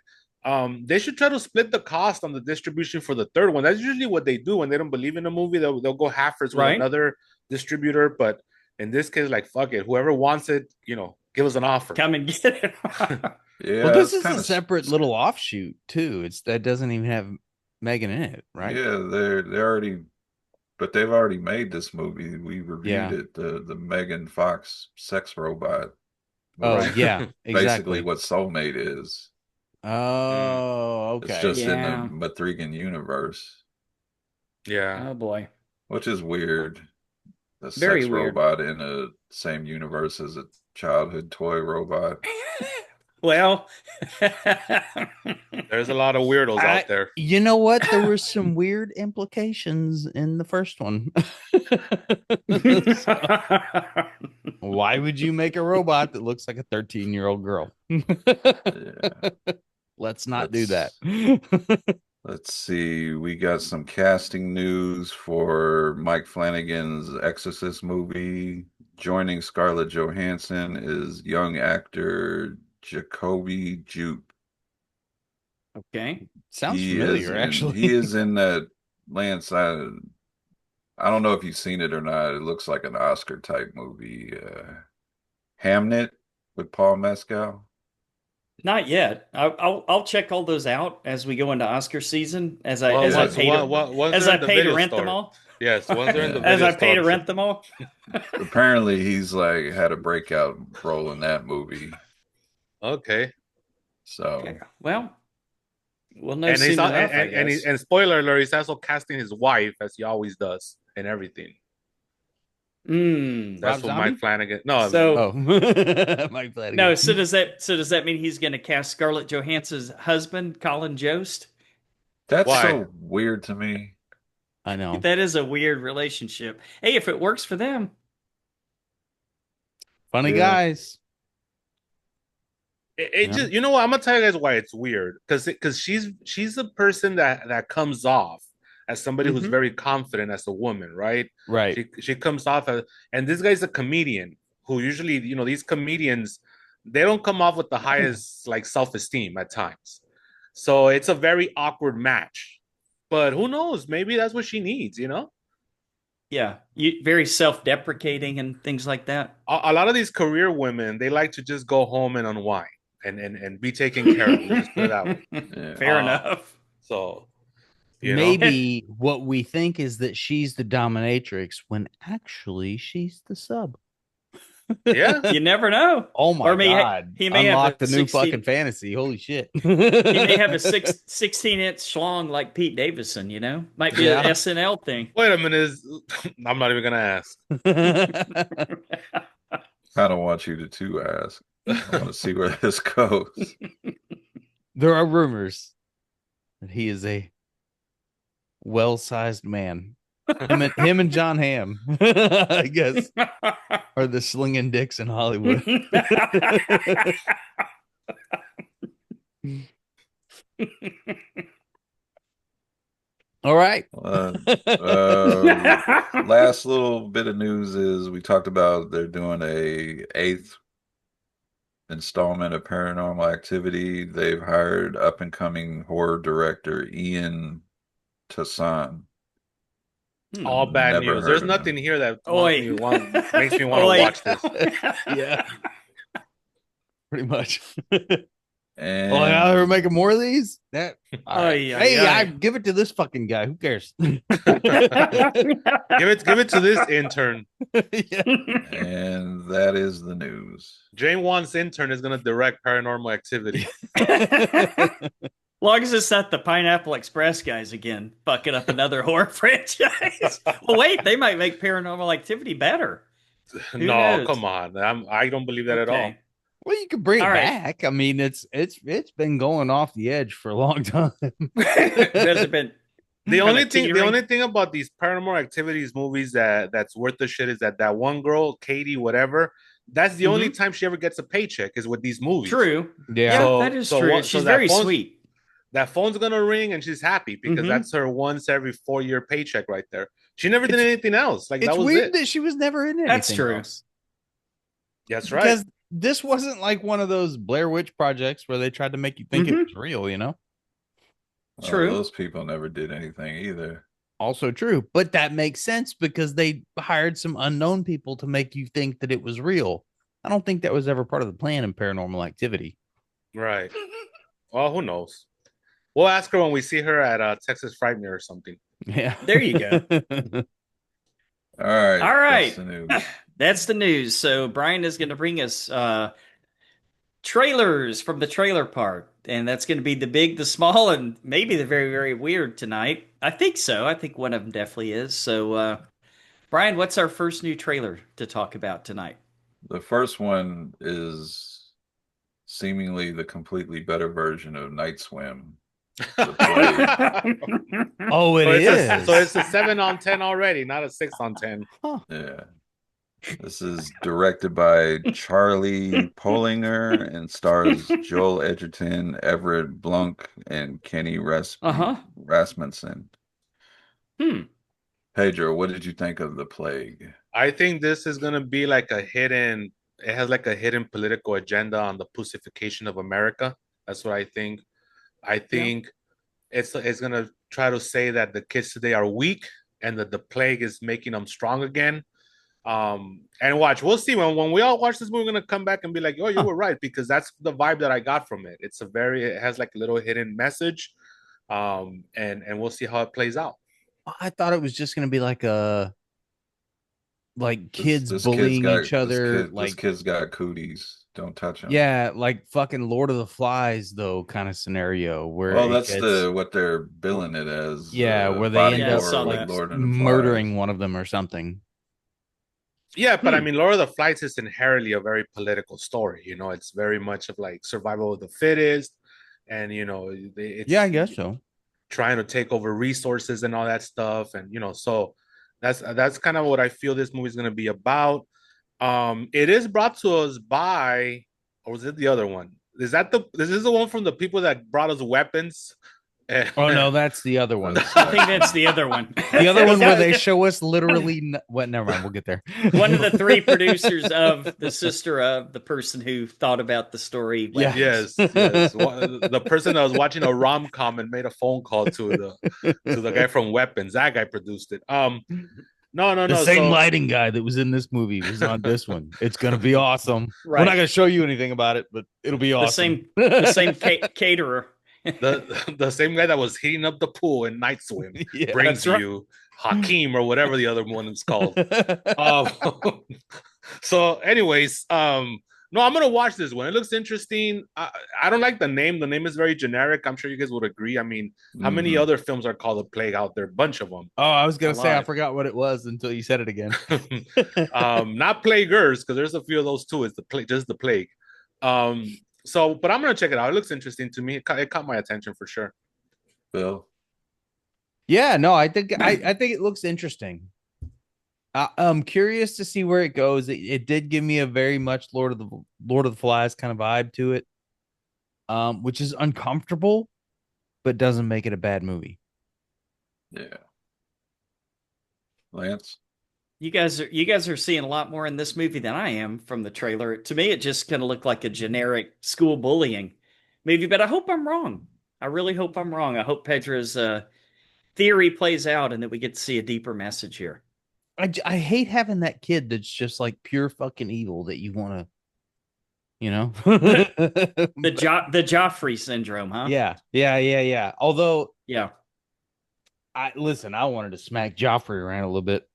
They should try to split the cost on the distribution for the third one. That's usually what they do when they don't believe in a movie. They'll go halfers with Right. another distributor. But in this case, like fuck it, whoever wants it, give us an offer. Come and get it. Yeah. Well, this it's is a kinda separate little offshoot too. That doesn't even have Megan in it, right? Yeah, they're already, but they've already made this movie. We reviewed Yeah. it, the Megan Fox sex robot. Oh, Right. yeah, Basically exactly. what Soulmate is. Oh, It's okay. just in Yeah. the Mathregan universe, Yeah. Oh, boy. which is weird. A Very sex weird. robot in a same universe as a childhood toy robot. Well, There's a lot of weirdos out there. You know what? There were some weird implications in the first one. Why would you make a robot that looks like a 13-year-old girl? Yeah. Let's not do that. Let's see. We got some casting news for Mike Flanagan's Exorcist movie. joining Scarlett Johansson is young actor Jacoby Jupe. Okay. Sounds familiar, actually. He is in that Lance. I don't know if you've seen it or not. It looks like an Oscar type movie. Hamnet with Paul Mescal. Not yet. I'll check all those out as we go into Oscar season. As I Well, pay to once they're in the pay to video rent them store. all. Yes, once they're in the As video I pay to store. rent them all. Apparently, he's like had a breakout role in that movie. Okay. So, Okay. Well, we'll know And soon he's enough, I and guess. and spoiler alert, he's also casting his wife as he always does in everything. Mm. That's Rob what Zombie? Mike Flanagan. No, So Oh, Mike Flanagan. no. So does that mean he's going to cast Scarlett Johansson's husband, Colin Jost? that's Why? so weird to me. I know. That is a weird relationship. Hey, if it works for them. Funny Yeah. guys. it just, you know what? I'm gonna tell you guys why it's weird. Because she's the person that comes off as somebody who's Mhm. very confident as a woman, right? Right. She comes off as, and this guy's a comedian who usually, these comedians, they don't come off with the highest like self-esteem at times. So it's a very awkward match. But who knows? Maybe that's what she needs, Yeah, very self-deprecating and things like that. A lot of these career women, they like to just go home and unwind and be taken care of. Let's just put it that way. Yeah. Fair enough. So, Maybe what we think is that she's the dominatrix when actually she's the sub. Yeah. You never know. Oh my Or God. he may Unlock have the new fucking fantasy. Holy shit. He may have a 16-inch schlong like Pete Davidson, Might be Yeah. an SNL thing. Wait a minute. I'm not even gonna ask. I don't want you to too ask. I want to see where this goes. There are rumors that he is a well-sized man. Him and John Hamm, I guess, are the slinging dicks in Hollywood. All right. Last little bit of news is we talked about they're doing a 8th installment of Paranormal Activity. They've hired up and coming horror director Ian Tassan. All bad Never news. heard There's of nothing him. here that Oi. makes me want to Oi. watch this. Yeah. Pretty much. And Oh, now they're making more of these? All right. Oy, Hey, oy, oy. I give it to this fucking guy. Who cares? Give it to this intern. Yeah. and that is the news. Jane Wan's intern is gonna direct Paranormal Activity. Long as it's not the Pineapple Express guys again, fucking up another horror franchise. Well, wait, they might make Paranormal Activity better. Who No, knows? come on. I don't believe that at all. Okay. Well, you can bring it All right. back. I mean, it's been going off the edge for a long time. Has it been The only thing teetering? about these Paranormal Activities movies that's worth the shit is that one girl, Katie, whatever, that's the only time she ever gets a paycheck is with these movies. True. Yeah. Yeah, So- that is so true. what- She's so that very phone's- sweet. That phone's gonna ring and she's happy because Mhm. that's her once every 4-year paycheck right there. She never did anything else. Like It's that was weird it. that she was never in anything That's true. else. That's right. Because this wasn't like one of those Blair Witch projects where they tried to make you think it was real, True. Those people never did anything either. Also true. But that makes sense because they hired some unknown people to make you think that it was real. I don't think that was ever part of the plan in Paranormal Activity. Right. Well, who knows? We'll ask her when we see her at Texas Frightmare or something. Yeah. There you go. All right. All right. That's the news. That's the news. So Brian is going to bring us trailers from the trailer park. And that's going to be the big, the small, and maybe the very, very weird tonight. I think so. I think one of them definitely is. So, Brian, what's our first new trailer to talk about tonight? The first one is seemingly the completely better version of Night Swim. The Plague. Oh, it is. So it's a 7 on 10 already, not a 6 on 10. Yeah. This is directed by Charlie Polinger and stars Joel Edgerton, Everett Blunk, and Kenny Rasmussen. Hmm. Pedro, what did you think of The Plague? I think this is gonna be like a hidden. It has like a hidden political agenda on the pussification of America. That's what I think. I Yeah. think it's gonna try to say that the kids today are weak and that the plague is making them strong again. And watch, we'll see when we all watch this movie, we're gonna come back and be like, oh, you Huh. were right, because that's the vibe that I got from it. It has like a little hidden message. And we'll see how it plays out. I thought it was just gonna be like a kids This kid's bullying got each other, this like kid's got cooties. Don't touch him. yeah, like fucking Lord of the Flies though kind of scenario where Well, it that's gets what they're billing it as. yeah, where they Body end Yeah, I up saw horror with like that. Lord and the murdering Flies. one of them or something. Yeah, but I mean, Lord of the Flies is inherently a very political story. It's very much of like survival of the fittest, and it's Yeah, I guess so. trying to take over resources and all that stuff, and so that's kind of what I feel this movie is going to be about. It is brought to us by, or was it the other one? This is the one from the people that brought us weapons? Oh no, that's the other one. I think that's the other one. The other one where they show us literally what? Never mind. We'll get there. One of the 3 producers of the sister of the person who thought about the story. Yeah. Yes. The person that was watching a rom-com and made a phone call to the guy from Weapons. That guy produced it. No. The same So, lighting guy that was in this movie was on this one. It's gonna be awesome. Right. We're not gonna show you anything about it, but it'll be awesome. The same caterer. the same guy that was heating up the pool in Night Swim Yeah, brings that's right. you Hakeem or whatever the other one is called. So, anyways, no, I'm gonna watch this one. It looks interesting. I don't like the name. The name is very generic. I'm sure you guys would agree. I mean, how many other films are called The Plague out there? A bunch of them. Oh, I was gonna say I lot. forgot what it was until you said it again. Not Plaguers, because there's a few of those too. It's just the Plague. So, but I'm gonna check it out. It looks interesting to me. It caught my attention for sure. Bill. Yeah, no, I think it looks interesting. I'm curious to see where it goes. It did give me a very much Lord of the Flies kind of vibe to it, which is uncomfortable, but doesn't make it a bad movie. Yeah. Lance. You guys are seeing a lot more in this movie than I am from the trailer. To me, it just kind of looked like a generic school bullying movie, but I hope I'm wrong. I really hope I'm wrong. I hope Pedro's theory plays out and that we get to see a deeper message here. I hate having that kid that's just like pure fucking evil that you want to, The Joffrey syndrome, huh? Yeah. Although, Yeah. I wanted to smack Joffrey around a little bit.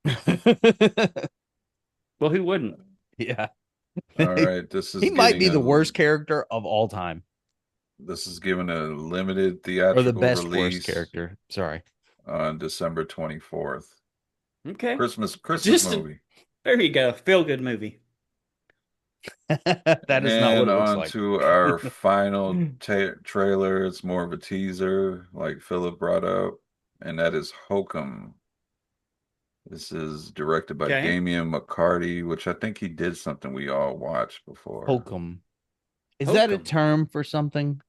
Well, who wouldn't? Yeah. All right. He might be the worst character of all time. This is given a limited Or theatrical the best release worst character. Sorry. on December 24th. Okay. Christmas Just movie. There you go. Feel good movie. That is not what it looks on like. to our final trailer. It's more of a teaser, like Philip brought up, and that is Hokum. This is directed by Damian McCarty, which I think he did something we all watched before. Hokum. Is that a term for something?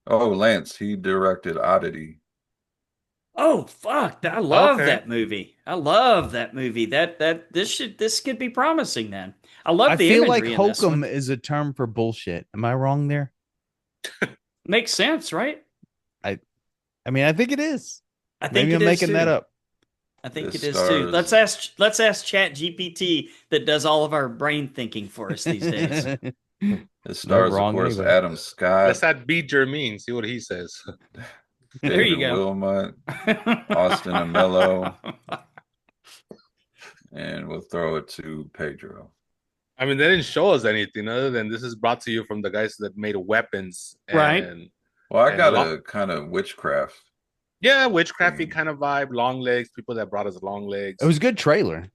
Oh, Lance, he directed Oddity. Oh fuck! I love that movie. I love that movie. This could be promising. Then I love the feel imagery. like hokum is a term for bullshit. Am I wrong there? Makes sense, right? I mean, I think it is. I think maybe I'm making that up. I think it is too. Let's ask Chat GPT that does all of our brain thinking for us these days. It stars, of course, Adam Scott. Let's add B. Jermaine. See what he says. There you go. Wilmot, Austin Amello, and we'll throw it to Pedro. I mean, they didn't show us anything other than this is brought to you from the guys that made weapons. Right. Well, I got a kind of witchcraft. Yeah, witchcrafty kind of vibe. Long legs. People that brought us long legs. It was a good trailer.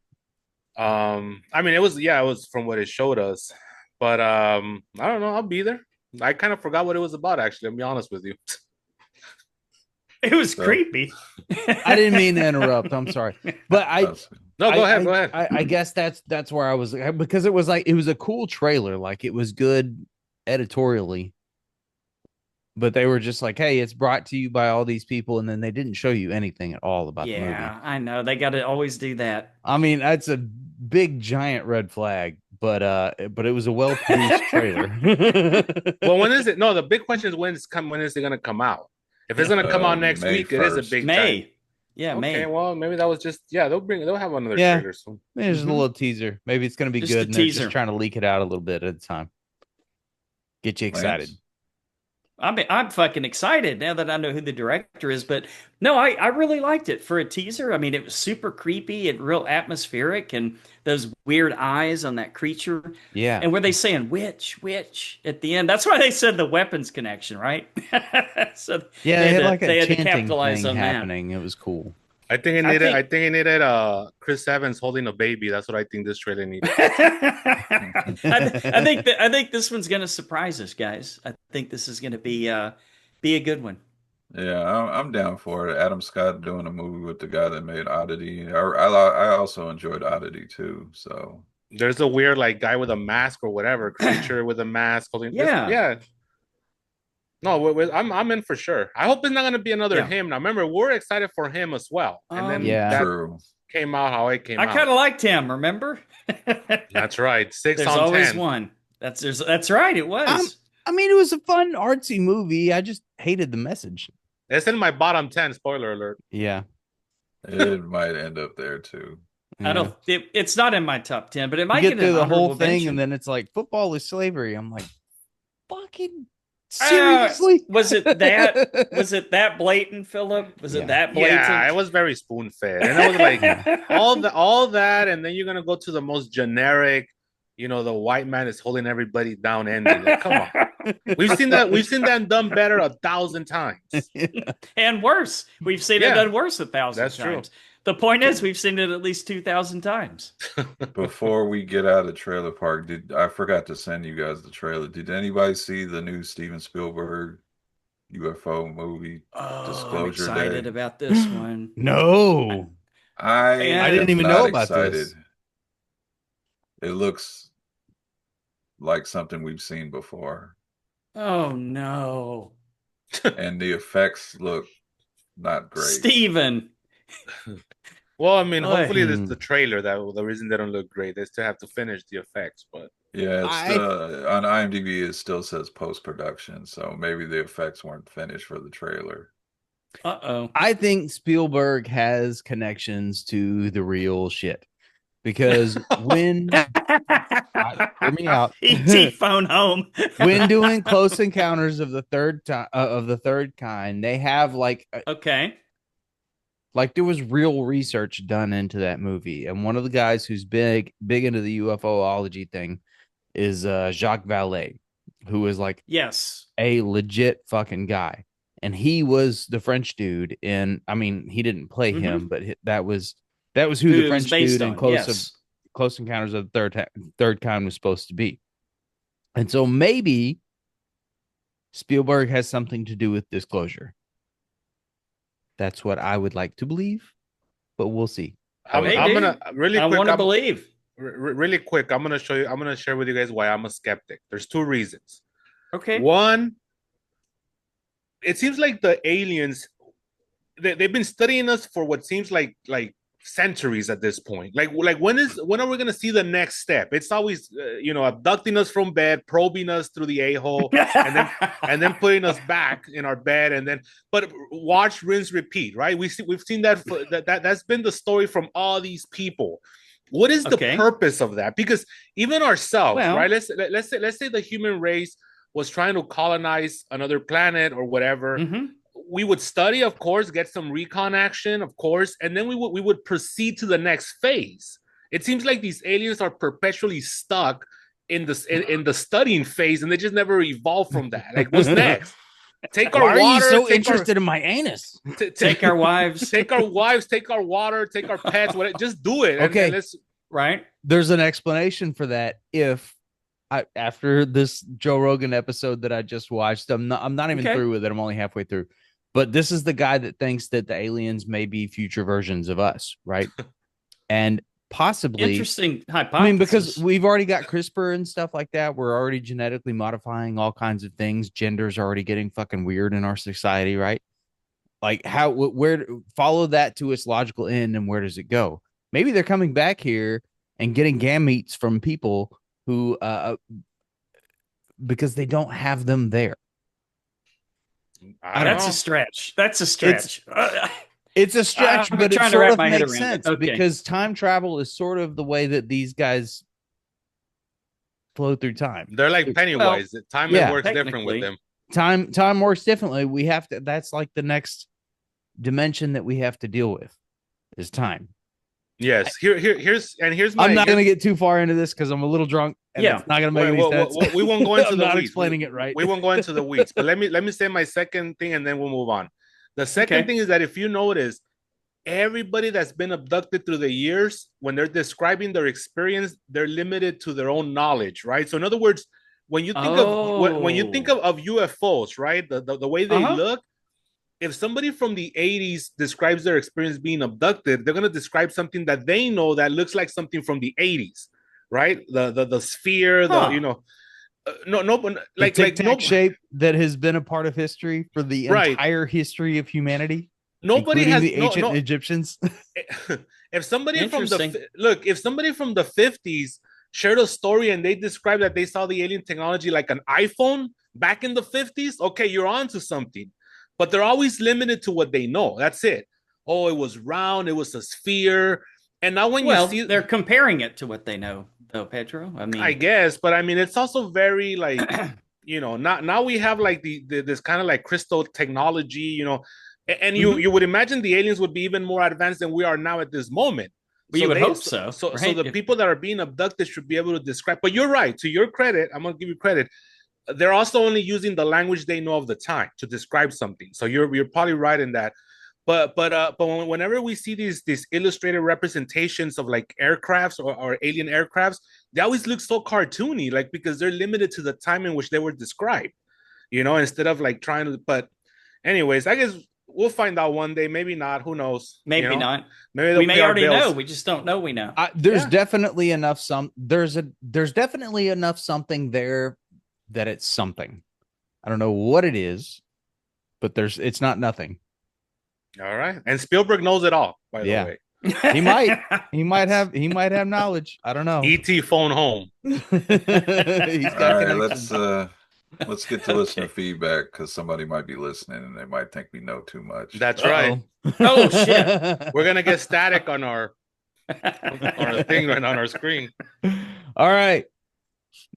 I mean, it was from what it showed us, but I don't know. I'll be there. I kind of forgot what it was about. Actually, I'll be honest with you. It was creepy. I didn't mean to interrupt. I'm sorry, but go ahead. I guess that's where I was, because it was a cool trailer. Like it was good editorially, but they were just like, "Hey, it's brought to you by all these people," and then they didn't show you anything at all about the movie. Yeah, I know they got to always do that. I mean, that's a big giant red flag, but it was a well produced trailer. Well, when is it? No, the big question is when is it gonna come out? If it's gonna come out next May week, it is a 1st. big May. giant. Yeah, Okay, May. well, maybe that was just they'll have another Yeah. trailer soon. Maybe there's a little teaser. Maybe it's gonna be Just good, a and they're teaser. just trying to leak it out a little bit at a time. Get you excited. Lance? I'm fucking excited now that I know who the director is. But no, I really liked it for a teaser. I mean, it was super creepy and real atmospheric, and those weird eyes on that creature. Yeah. And were they saying witch at the end? That's why they said the weapons connection, right? So Yeah, they had like they a had to chanting capitalize thing on happening. It was cool. I think it needed Chris Evans holding a baby. That's what I think this trailer needed. I think this one's gonna surprise us, guys. I think this is gonna be a good one. Yeah, I'm down for it. Adam Scott doing a movie with the guy that made Oddity. I also enjoyed Oddity too. So There's a weird like guy with a mask or whatever, creature with a mask holding. Yeah. Yeah. No, I'm in for sure. I hope it's not gonna be another him. Now, remember, we're excited for him as well, and then Yeah. that true. came out how it came I out. kind of liked him. Remember? That's right. 6 There's on always 10. one. That's right. It was. I mean, it was a fun artsy movie. I just hated the message. It's in my bottom 10. Spoiler alert. Yeah. It might end up there too. I don't. It's not in my top 10, but it You might get get through an the whole honorable thing, mention. and then it's like football is slavery. I'm like, fucking seriously? Was it that? Was it that blatant, Philip? Was it that blatant? Yeah, it was very spoon fed, and it was like all that, and then you're gonna go to the most generic. The white man is holding everybody down ending. Like, come on, we've seen that done better 1,000 times. And worse. We've seen it done worse 1,000 That's times. true. The point is, we've seen it at least 2,000 times. Before we get out of Trailer Park, I forgot to send you guys the trailer. Did anybody see the new Steven Spielberg UFO movie? Oh, Disclosure I'm excited Day? about this one. No. I didn't even know about this. It looks like something we've seen before, Oh no, and the effects look not great. Steven. Well, I mean, Oy. hopefully this is the trailer that the reason they don't look great. They still have to finish the effects, but Yeah, on IMDb it still says post-production, so maybe the effects weren't finished for the trailer. Uh-oh. I think Spielberg has connections to the real shit. Because when hear me out. ET phone home. When doing Close Encounters of the Third Kind, they have like there was real research done into that movie, and one of the guys who's big into the UFOlogy thing is Jacques Vallée, who is like a legit fucking guy, and he was the French dude in. I mean, he didn't play him, but that was who the French dude in Close Encounters of the Third Kind was supposed to be. And so maybe Spielberg has something to do with Disclosure. That's what I would like to believe, but we'll see. I'm gonna really quick. I want to believe. Really quick, I'm gonna share with you guys why I'm a skeptic. There's 2 reasons. Okay. One, it seems like the aliens they've been studying us for what seems like centuries at this point. Like when are we gonna see the next step? It's always abducting us from bed, probing us through the a-hole, and then putting us back in our bed, but watch, rinse, repeat. Right? We've seen that's been the story from all these people. What is the purpose of that? Because even ourselves, right? Let's say the human race was trying to colonize another planet or whatever. We would study, of course, get some recon action, of course, and then we would proceed to the next phase. It seems like these aliens are perpetually stuck in the studying phase, and they just never evolve from that. Like, what's next? Take our water. Why are you so interested in my anus? Take our wives. Take our wives. Take our water. Take our pets. Whatever. Just do it. Okay. Right. There's an explanation for that. After this Joe Rogan episode that I just watched, I'm not even through with it. I'm only halfway through. But this is the guy that thinks that the aliens may be future versions of us, right? And possibly interesting hypothesis. I mean, because we've already got CRISPR and stuff like that. We're already genetically modifying all kinds of things. Gender's already getting fucking weird in our society, right? Like where follow that to its logical end, and where does it go? Maybe they're coming back here and getting gametes from people who because they don't have them there. That's a stretch. That's a stretch. It's a stretch, I'm but it trying to sort wrap of my head makes around it. sense Okay. because time travel is sort of the way that these guys flow through time. They're like Pennywise. Time works different with them. Time works differently. We have to. That's like the next dimension that we have to deal with is time. Yes. Here's my. I'm not going to get too far into this because I'm a little drunk. And it's not going to make any sense. We won't go into the not weeds. Explaining it right. We won't go into the weeds. But let me say my second thing, and then we'll move on. The second thing is that if you notice, everybody that's been abducted through the years, when they're describing their experience, they're limited to their own knowledge, right? So in other words, when you think of UFOs, right, the way they look, if somebody from the 80s describes their experience being abducted, they're going to describe something that they know that looks like something from the 80s, right? The sphere, like shape that has been a part of history for the entire history of humanity. Nobody has the ancient Egyptians. If somebody from the 50s shared a story and they described that they saw the alien technology like an iPhone back in the 50s, okay, you're on to something. But they're always limited to what they know. That's it. Oh, it was round. It was a sphere. And now when you see, they're comparing it to what they know, though, Pedro. I mean, I guess, but I mean, it's also very like, now we have like this kind of like crystal technology, and you would imagine the aliens would be even more advanced than we are now at this moment. But you would hope so. So the people that are being abducted should be able to describe. But you're right. To your credit, I'm gonna give you credit. They're also only using the language they know of the time to describe something. So you're probably right in that. But whenever we see these illustrated representations of like aircrafts or alien aircrafts, they always look so cartoony, like because they're limited to the time in which they were described, instead of like trying to. But anyways, I guess we'll find out one day. Maybe not. Who knows? Maybe not. Maybe we may already know. We just don't know. We know. There's definitely enough. There's definitely enough something there that it's something. I don't know what it is, but it's not nothing. All right. And Spielberg knows it all, by the way. He might have knowledge. I don't know. E.T. phone home. He's got all right, let's get to listener feedback because somebody might be listening and they might think we know too much. That's right. Oh shit. We're gonna get static on our thing right on our screen. All right.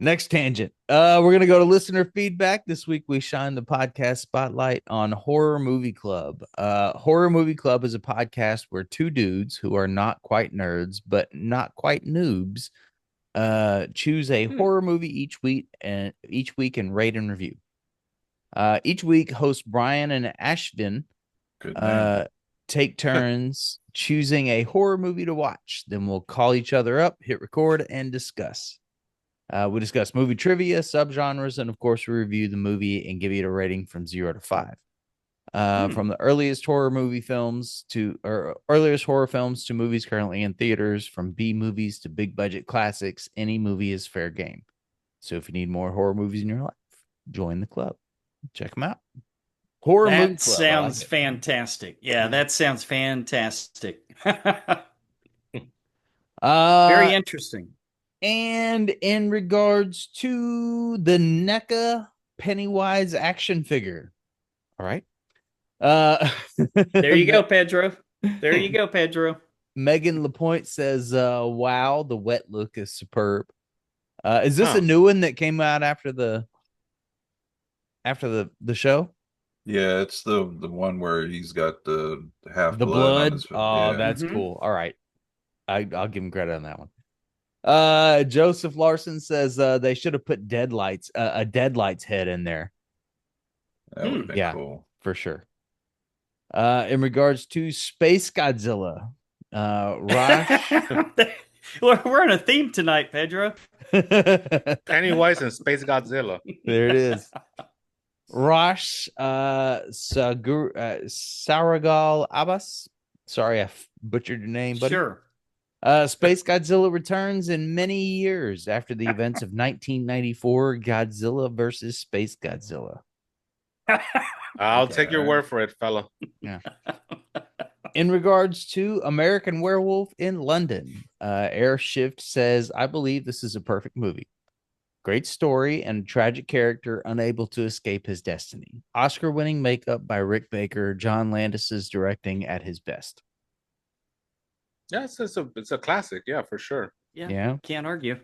Next tangent. We're going to go to listener feedback. This week we shine the podcast spotlight on Horror Movie Club. Horror Movie Club is a podcast where two dudes who are not quite nerds, but not quite noobs, choose a horror movie each week and rate and review. Each week, hosts Brian and Ashton take turns choosing a horror movie to watch. Then we'll call each other up, hit record, and discuss. We discuss movie trivia, subgenres, and of course, we review the movie and give it a rating from 0 to 5. From the earliest horror films to movies currently in theaters, from B movies to big budget classics, any movie is fair game. So if you need more horror movies in your life, join the club. Check them out. Horror Movie Club. That sounds fantastic. Yeah, that sounds fantastic. Very interesting. And in regards to the NECA Pennywise action figure. All right. There you go, Pedro. There you go, Pedro. Megan Lapointe says, wow, the wet look is superb. Is this a new one that came out after the show? Yeah, it's the one where he's got the half the blood. That's cool. All right. I'll give him credit on that one. Joseph Larson says they should have put a Deadlights head in there. That would have been cool. For sure. In regards to Space Godzilla, Rosh. We're on a theme tonight, Pedro. Pennywise and Space Godzilla. There it is. Rosh Saragal Abbas. Sorry, I butchered your name, buddy. Sure. Space Godzilla returns in many years after the events of 1994 Godzilla versus Space Godzilla. I'll take your word for it, fella. Yeah. In regards to American Werewolf in London, Airshift says, I believe this is a perfect movie. Great story and tragic character unable to escape his destiny. Oscar-winning makeup by Rick Baker. John Landis's directing at his best. Yeah, it's a classic. Yeah, for sure. Yeah. Can't argue.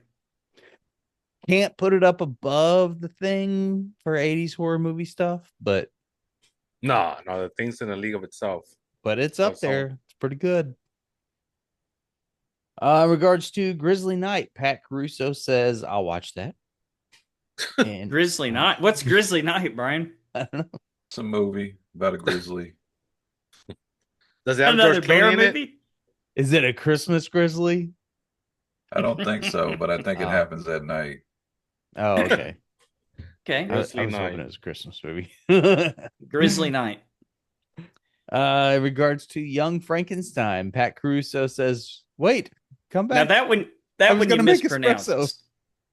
Can't put it up above The Thing for 80s horror movie stuff, but No, the Thing's in a league of itself. but it's up there. It's pretty good. In regards to Grizzly Night, Pat Caruso says, I'll watch that. And Grizzly Night? What's Grizzly Night, Brian? I don't know. It's a movie about a grizzly. Does it have Another George bear Clooney in movie? it? Is it a Christmas grizzly? I don't think so, but I think it happens at night. Oh, okay. Okay. I was Grizzly hoping Night. it was a Christmas movie. Grizzly Night. In regards to Young Frankenstein, Pat Caruso says, wait, come Now back. that one I was you gonna make mispronounced. espresso.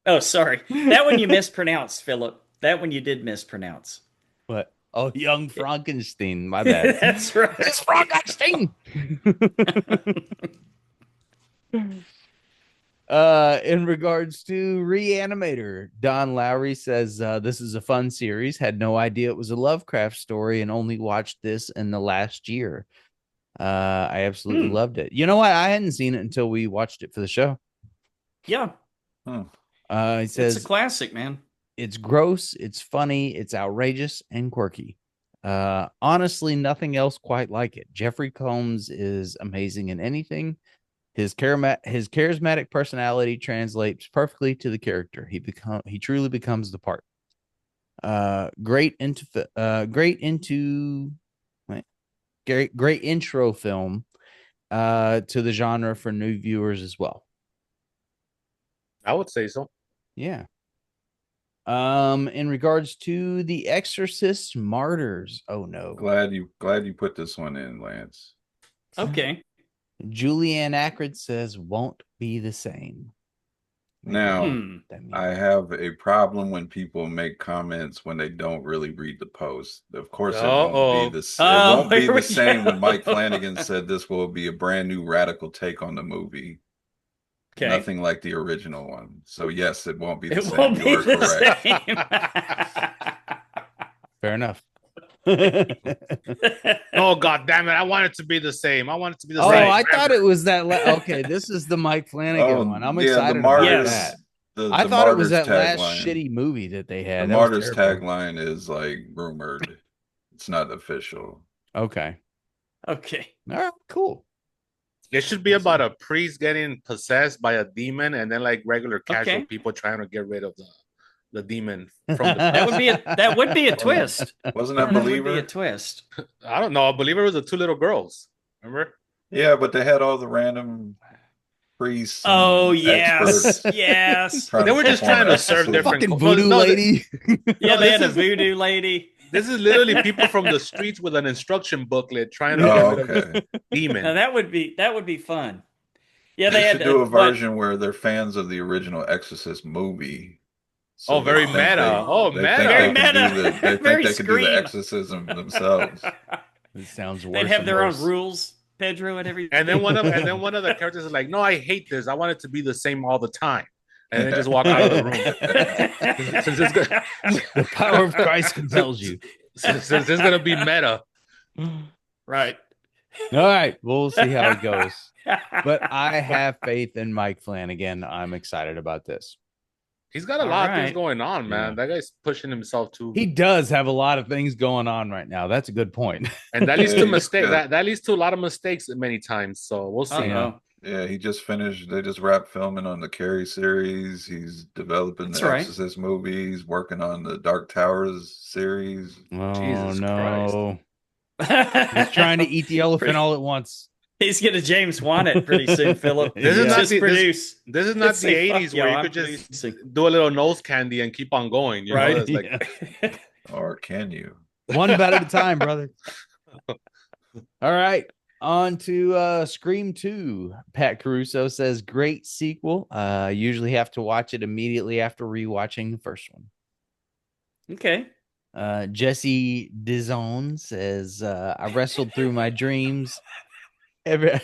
Oh, sorry. That one you mispronounced, Philip. That one you did mispronounce. What? Oh, Young Frankenstein. My bad. That's right. It's Frankenstein. In regards to Reanimator, Don Lowry says this is a fun series. Had no idea it was a Lovecraft story and only watched this in the last year. I absolutely loved it. You know what? I hadn't seen it until we watched it for the show. Yeah. He says It's a classic, man. it's gross, it's funny, it's outrageous and quirky. Honestly, nothing else quite like it. Jeffrey Combs is amazing in anything. His charismatic personality translates perfectly to the character. He truly becomes the part. Great intro film to the genre for new viewers as well. I would say so. Yeah. In regards to The Exorcist Martyrs. Oh no. Glad you put this one in, Lance. Okay. Julianne Ackred says won't be the same. Now, I have a problem when people make comments when they don't really read the post. Of course, it won't be the same when Mike Flanagan said this will be a brand new radical take on the movie. Okay. Nothing like the original one. So yes, it won't be the same. Won't be You're correct. Fair enough. Oh God damn it! I want it to be the same. Oh, I thought it was that. Okay, this is the Mike Flanagan one. I'm excited about that. I thought it was that last shitty movie that they had. The Martyrs tagline is like rumored. It's not official. Okay. All right, cool. It should be about a priest getting possessed by a demon, and then like regular casual people trying to get rid of the demon from the that would be a twist. Wasn't that Believer? That would be a twist. I don't know. Believer was the two little girls. Remember? Yeah, but they had all the random priests. Oh yes, yes. They were just trying to serve different fucking voodoo lady. Yeah, they had a voodoo lady. This is literally people from the streets with an instruction booklet trying to get rid of the demon. Now that would be fun. Yeah, they should do a version where they're fans of the original Exorcist movie. So very meta. Very meta. They think they can do the exorcism themselves. It sounds worse. They'd have their own rules, Pedro, and everything. And then one of the characters is like, "No, I hate this. I want it to be the same all the time." And then just walk out of the room. The power of Christ compels you. Since it's going to be meta. Right. All right. We'll see how it goes. But I have faith in Mike Flanagan. I'm excited about this. He's got a lot of things going on, man. That guy's pushing himself too. He does have a lot of things going on right now. That's a good point. And that leads to mistakes. That leads to a lot of mistakes many times. So we'll see. Yeah, he just finished. They just wrapped filming on the Carrie series. He's developing the Exorcist movies, working on the Dark Towers series. Oh, Jesus no. Christ. He's trying to eat the elephant all at once. He's going to James Wan it pretty soon, Philip. This is not the 80s where you could just do a little nose candy and keep on going. You know? It's like... Or can you? One bite at a time, brother. All right. On to Scream 2. Pat Caruso says, great sequel. Usually have to watch it immediately after rewatching the first one. Okay. Jesse Dizon says, I wrestled through my dreams Every,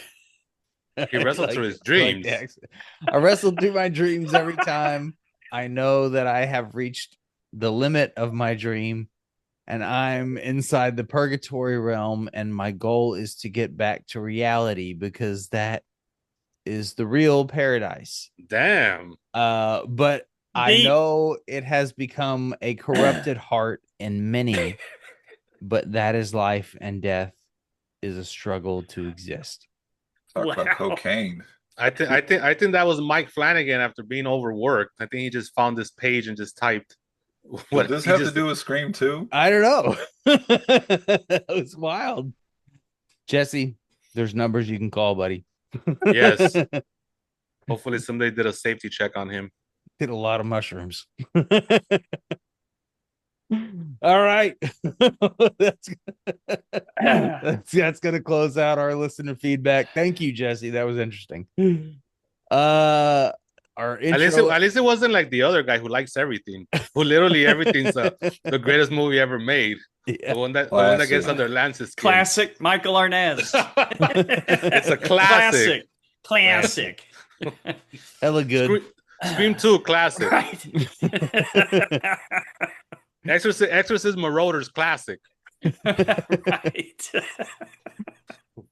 He wrestled through his dreams. I wrestle through my dreams every time I know that I have reached the limit of my dream and I'm inside the purgatory realm, and my goal is to get back to reality because that is the real paradise. Damn. But I know it has become a corrupted heart in many, but that is life, and death is a struggle to exist. Talk about cocaine. I think that was Mike Flanagan after being overworked. I think he just found this page and just typed. What does this have to do with Scream 2? I don't know. It was wild. Jesse, there's numbers you can call, buddy. Yes. Hopefully somebody did a safety check on him. Did a lot of mushrooms. All right. That's gonna close out our listener feedback. Thank you, Jesse. That was interesting. Our intro... at least it wasn't like the other guy who likes everything, who literally everything's the greatest movie ever made. Yeah. The one that gets under Lance's skin. Classic Michael Arnaz. It's a classic. Classic. Hella good. Scream 2 classic. Right. Exorcist Marauders classic. Right.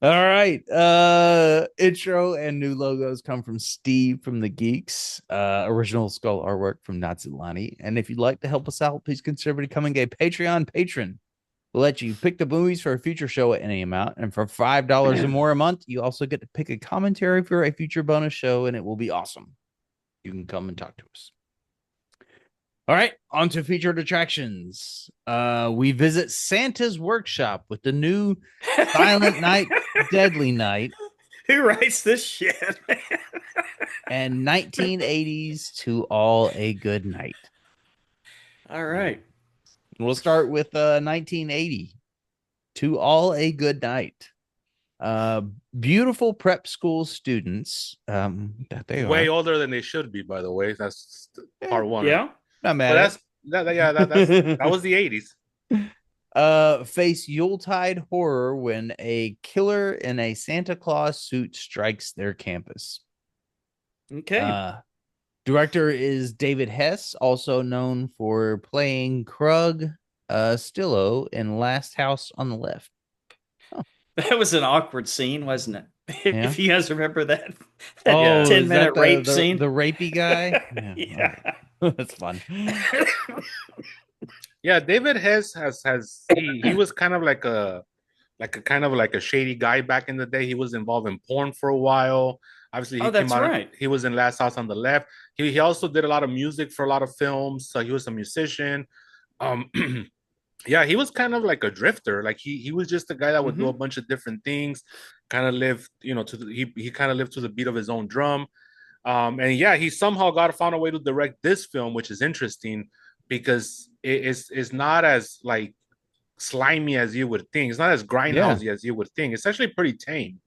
All right. Intro and new logos come from Steve from the Geeks. Original skull artwork from Natsulani. And if you'd like to help us out, please consider becoming a Patreon patron. We'll let you pick the movies for a future show at any amount. And for $5 or more a month, you also get to pick a commentary for a future bonus show, and it will be awesome. You can come and talk to us. All right, on to featured attractions. We visit Santa's workshop with the new Silent Night, Deadly Night. Who writes this shit? And 1980s to All A Goodnight. All right. We'll start with 1980 to All A Goodnight. Beautiful prep school students. That they way are older than they should be, by the way. That's part one. Yeah. Not mad. That was the 80s. Face Yuletide horror when a killer in a Santa Claus suit strikes their campus. Okay. Director is David Hess, also known for playing Krug Stillo in Last House on the Left. Oh. That was an awkward scene, wasn't it? Yeah. If you guys remember that 10-minute rape scene. The rapey guy? Yeah. That's fun. Yeah, David Hess he was kind of like a shady guy back in the day. He was involved in porn for a while. Obviously, he was in Last House on the Left. He also did a lot of music for a lot of films. So he was a musician. Yeah, he was kind of like a drifter. Like he was just a guy that would do a bunch of different things. Kind of lived, he kind of lived to the beat of his own drum. And yeah, he somehow found a way to direct this film, which is interesting because it's not as like slimy as you would think. It's not as grindhousey as you would think. It's actually pretty tame.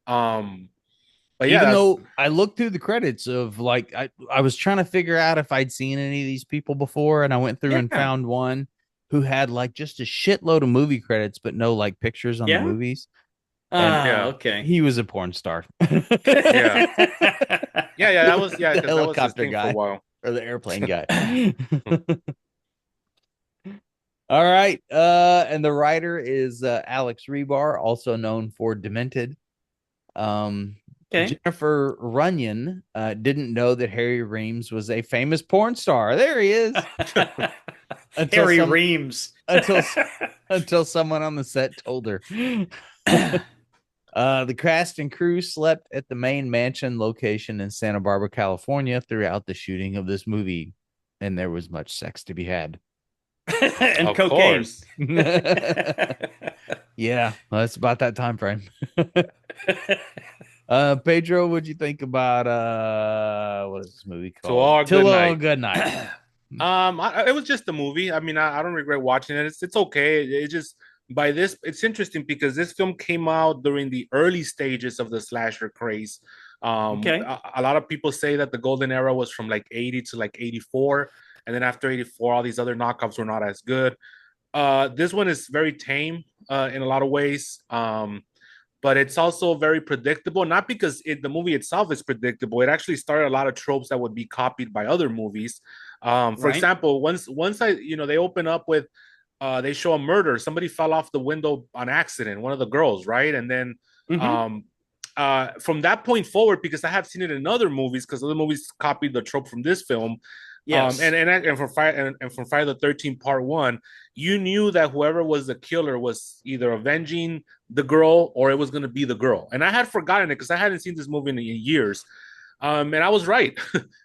But yeah, even though I looked through the credits of like I was trying to figure out if I'd seen any of these people before, and I went through and found one who had like just a shitload of movie credits, but no like pictures on the movies. Okay. He was a porn star. yeah, that was the helicopter guy for a while. Or the airplane guy. All right. And the writer is Alex Rebar, also known for Demented. Jennifer Runyon didn't know that Harry Reams was a famous porn star. There he is. Harry Reams. Until someone on the set told her. The cast and crew slept at the main mansion location in Santa Barbara, California throughout the shooting of this movie, and there was much sex to be had. And of cocaine. Yeah, well, that's about that time frame. Pedro, what'd you think about what is this movie called? Till All Goodnight. It was just a movie. I mean, I don't regret watching it. It's okay. It just it's interesting because this film came out during the early stages of the slasher craze. A lot of people say that the golden era was from like 80 to like 84, and then after 84, all these other knockoffs were not as good. This one is very tame in a lot of ways. But but it's also very predictable. Not because the movie itself is predictable. It actually started a lot of tropes that would be copied by other movies. For example, once they open up with they show a murder. Somebody fell off the window on accident, one of the girls, right? And then from that point forward, because I have seen it in other movies, because other movies copied the trope from this film. Yes. And from Friday the 13th Part 1, you knew that whoever was the killer was either avenging the girl or it was going to be the girl. And I had forgotten it because I hadn't seen this movie in years. And I was right.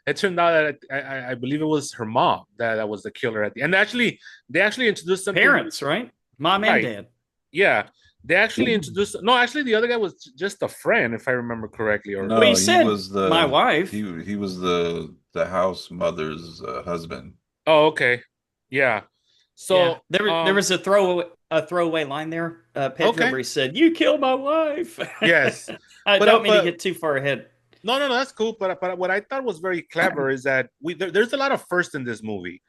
It turned out that I believe it was her mom that was the killer at the end. They actually introduced something. Parents, right? Mom and dad. Yeah. They actually introduced. No, actually, the other guy was just a friend, if I remember correctly. Or no, well, he said was my wife. He was the house mother's husband. Oh, okay, yeah. So there was a throwaway line there, Pedro, where he said, "You killed my wife." Yes, I don't mean to get too far ahead. No, that's cool. But what I thought was very clever is that there's a lot of firsts in this movie.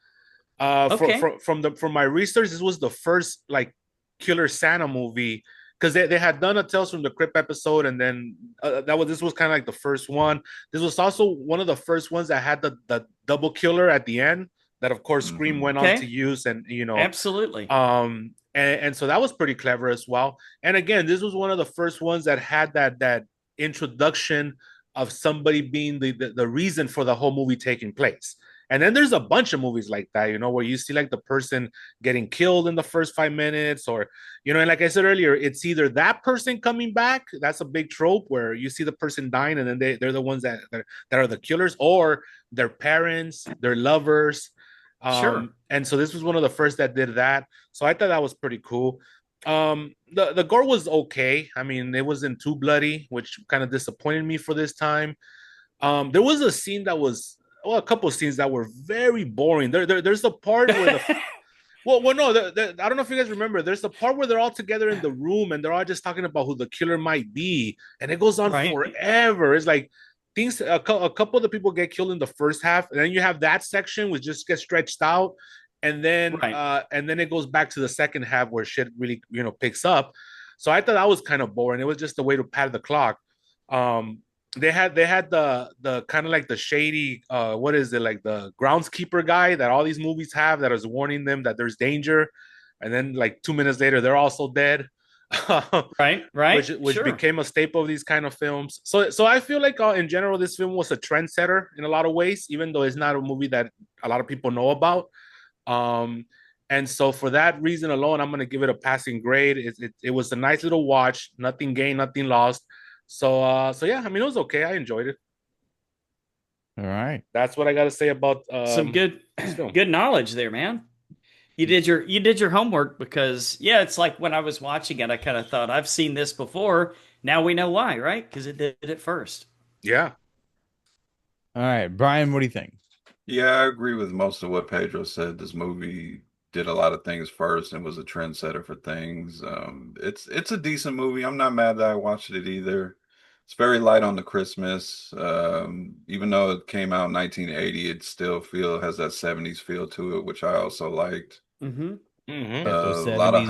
From my research, this was the first like Killer Santa movie, because they had done a Tales from the Crypt episode, and then this was kind of like the first one. This was also one of the first ones that had the double killer at the end that of course Scream went on to use, and absolutely. And so that was pretty clever as well. And again, this was one of the first ones that had that introduction of somebody being the reason for the whole movie taking place. And then there's a bunch of movies like that, where you see like the person getting killed in the first 5 minutes, or, and like I said earlier, it's either that person coming back. That's a big trope where you see the person dying and then they're the ones that are the killers, or their parents, their lovers. Sure. And so this was one of the first that did that. So I thought that was pretty cool. The gore was okay. I mean, it wasn't too bloody, which kind of disappointed me for this time. There was a scene that was, a couple of scenes that were very boring. There's a part where I don't know if you guys remember. There's a part where they're all together in the room and they're all just talking about who the killer might be, and it goes on forever. It's like things. A couple of the people get killed in the first half, and then you have that section which just gets stretched out, and then it goes back to the second half where shit really picks up. So I thought that was kind of boring. It was just a way to pad the clock. They had the kind of like the shady what is it, like the groundskeeper guy that all these movies have, that is warning them that there's danger, and then like 2 minutes later they're also dead. right which sure. became a staple of these kind of films. So I feel like in general this film was a trendsetter in a lot of ways, even though it's not a movie that a lot of people know about. And so for that reason alone, I'm going to give it a passing grade. It was a nice little watch, nothing gained, nothing lost. So yeah, I mean, it was okay. I enjoyed it. All right. That's what I got to say about some good knowledge there, man. You did your homework, because it's like when I was watching it, I kind of thought, I've seen this before. Now we know why, right? Because it did it first. Yeah. All right, Brian, what do you think? Yeah, I agree with most of what Pedro said. This movie did a lot of things first and was a trendsetter for things. It's a decent movie. I'm not mad that I watched it either. It's very light on the Christmas. Even though it came out in 1980, it still has that 70s feel to it, which I also liked. Mm-hmm. Mm-hmm. A lot of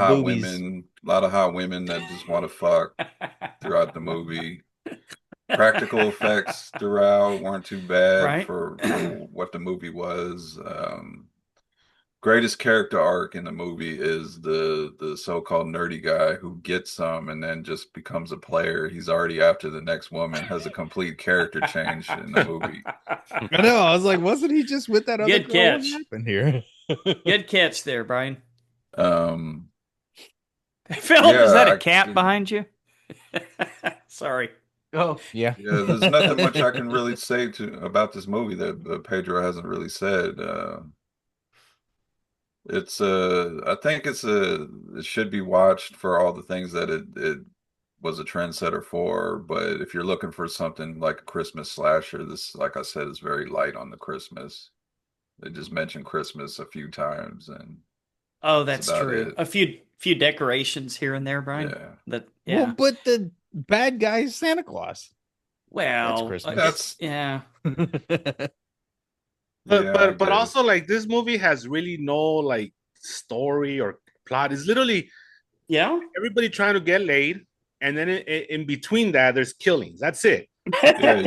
hot women that just want to fuck throughout the movie. Practical effects throughout weren't too bad for what the movie was. Greatest character arc in the movie is the so-called nerdy guy who gets some and then just becomes a player. He's already after the next woman, has a complete character change in the movie. I know. I was like, wasn't he just with that other good girl? catch? What happened here? Good catch there, Brian. Phil, is that a cat behind you? Sorry. Oh, yeah. Yeah, there's nothing much I can really say about this movie that Pedro hasn't really said. I think it should be watched for all the things that it was a trendsetter for. But if you're looking for something like a Christmas slasher, this, like I said, is very light on the Christmas. They just mentioned Christmas a few times, and that's true. A few decorations here and there, Brian. Yeah. Well, but the bad guy's Santa Claus. Well, that's Christmas. Yeah. But also, like, this movie has really no like story or plot. It's literally everybody trying to get laid, and then in between that, there's killings. That's it. Yeah,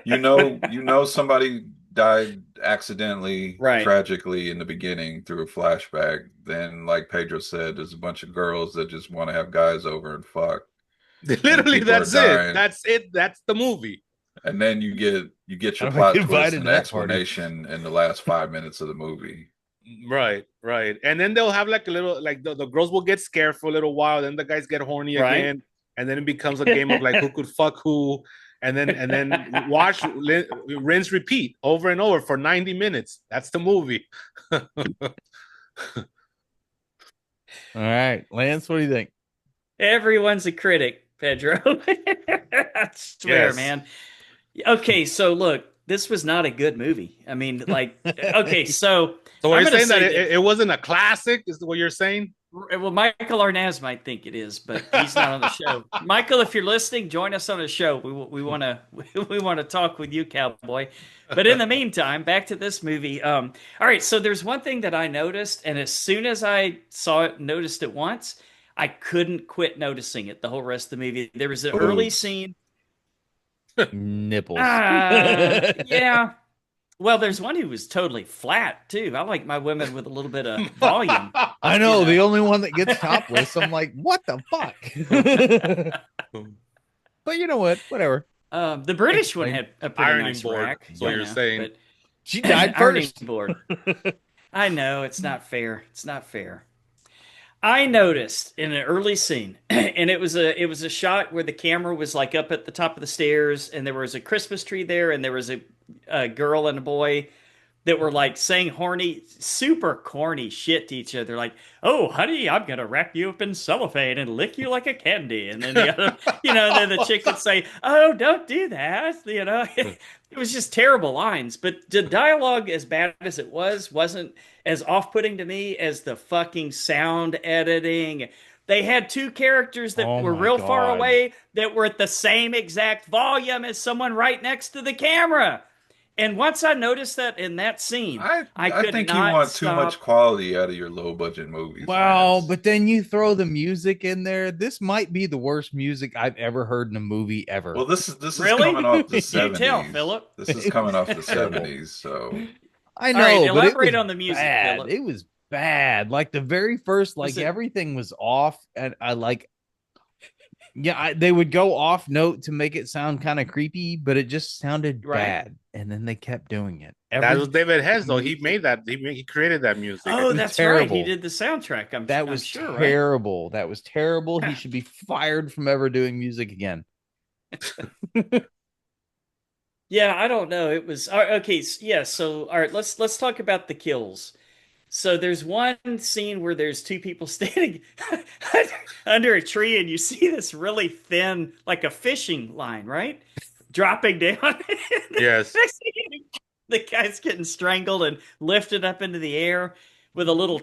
you know somebody died accidentally, Right. tragically in the beginning through a flashback. Then, like Pedro said, there's a bunch of girls that just want to have guys over and fuck. Literally, that's it. That's it. That's the movie. And then you get your How do I plot get twist invited and to that party? explanation in the last 5 minutes of the movie. Right. And then they'll have like a little, like the girls will get scared for a little while, then the guys get horny again, and then it becomes a game of like who could fuck who, and then watch, rinse, repeat over and over for 90 minutes. That's the movie. All right, Lance, what do you think? Everyone's a critic, Pedro. I swear, Yes. man. Okay, so look, this was not a good movie. I mean, like, okay, so what I'm you're gonna saying say that it wasn't a classic? Is what you're saying? well, Michael Arnaz might think it is, but he's not on the show. Michael, if you're listening, join us on the show. We want to talk with you, cowboy. But in the meantime, back to this movie. All right, so there's one thing that I noticed, and as soon as I saw it, noticed it once, I couldn't quit noticing it the whole rest of the movie. There was an early scene. Nipples. Yeah. Well, there's one who was totally flat too. I like my women with a little bit of volume. I know, the only one that gets topless. I'm like, what the fuck? But you know what? Whatever. The British one had a pretty ironing nice board. rack. That's what you're saying. But She died ironing first. board. I know it's not fair. It's not fair. I noticed in an early scene, and it was a shot where the camera was like up at the top of the stairs, and there was a Christmas tree there, and there was a girl and a boy that were like saying horny, super corny shit to each other, like, "Oh, honey, I'm gonna wrap you up in cellophane and lick you like a candy," and then the other, then the chick would say, "Oh, don't do that," It was just terrible lines, but the dialogue, as bad as it wasn't as off-putting to me as the fucking sound editing. They had two characters that were real far away that were at the same exact volume as someone right next to the camera. And once I noticed that in that scene, I could think not you want stop. too much quality out of your low budget movies. Well, Lance. but then you throw the music in there. This might be the worst music I've ever heard in a movie ever. Well, this is Really? coming off the You 70s. tell, Philip. This is coming off the 70s, so I know, All right, but elaborate it was on the music, bad. Philip. It was bad. Like the very first, Was it- everything was off, and they would go off note to make it sound kind of creepy, but it just sounded bad. And then they kept doing it. That was David Hess, though. He made that. He created that music. Oh, that's terrible. right. He did the soundtrack. That I'm was sure, terrible. Right? That was terrible. He should be fired from ever doing music again. Yeah, I don't know. It was okay. Yeah, so all right, let's talk about the kills. So there's one scene where there's two people standing under a tree, and you see this really thin, like a fishing line, right, dropping down. Yes. The guy's getting strangled and lifted up into the air with a little,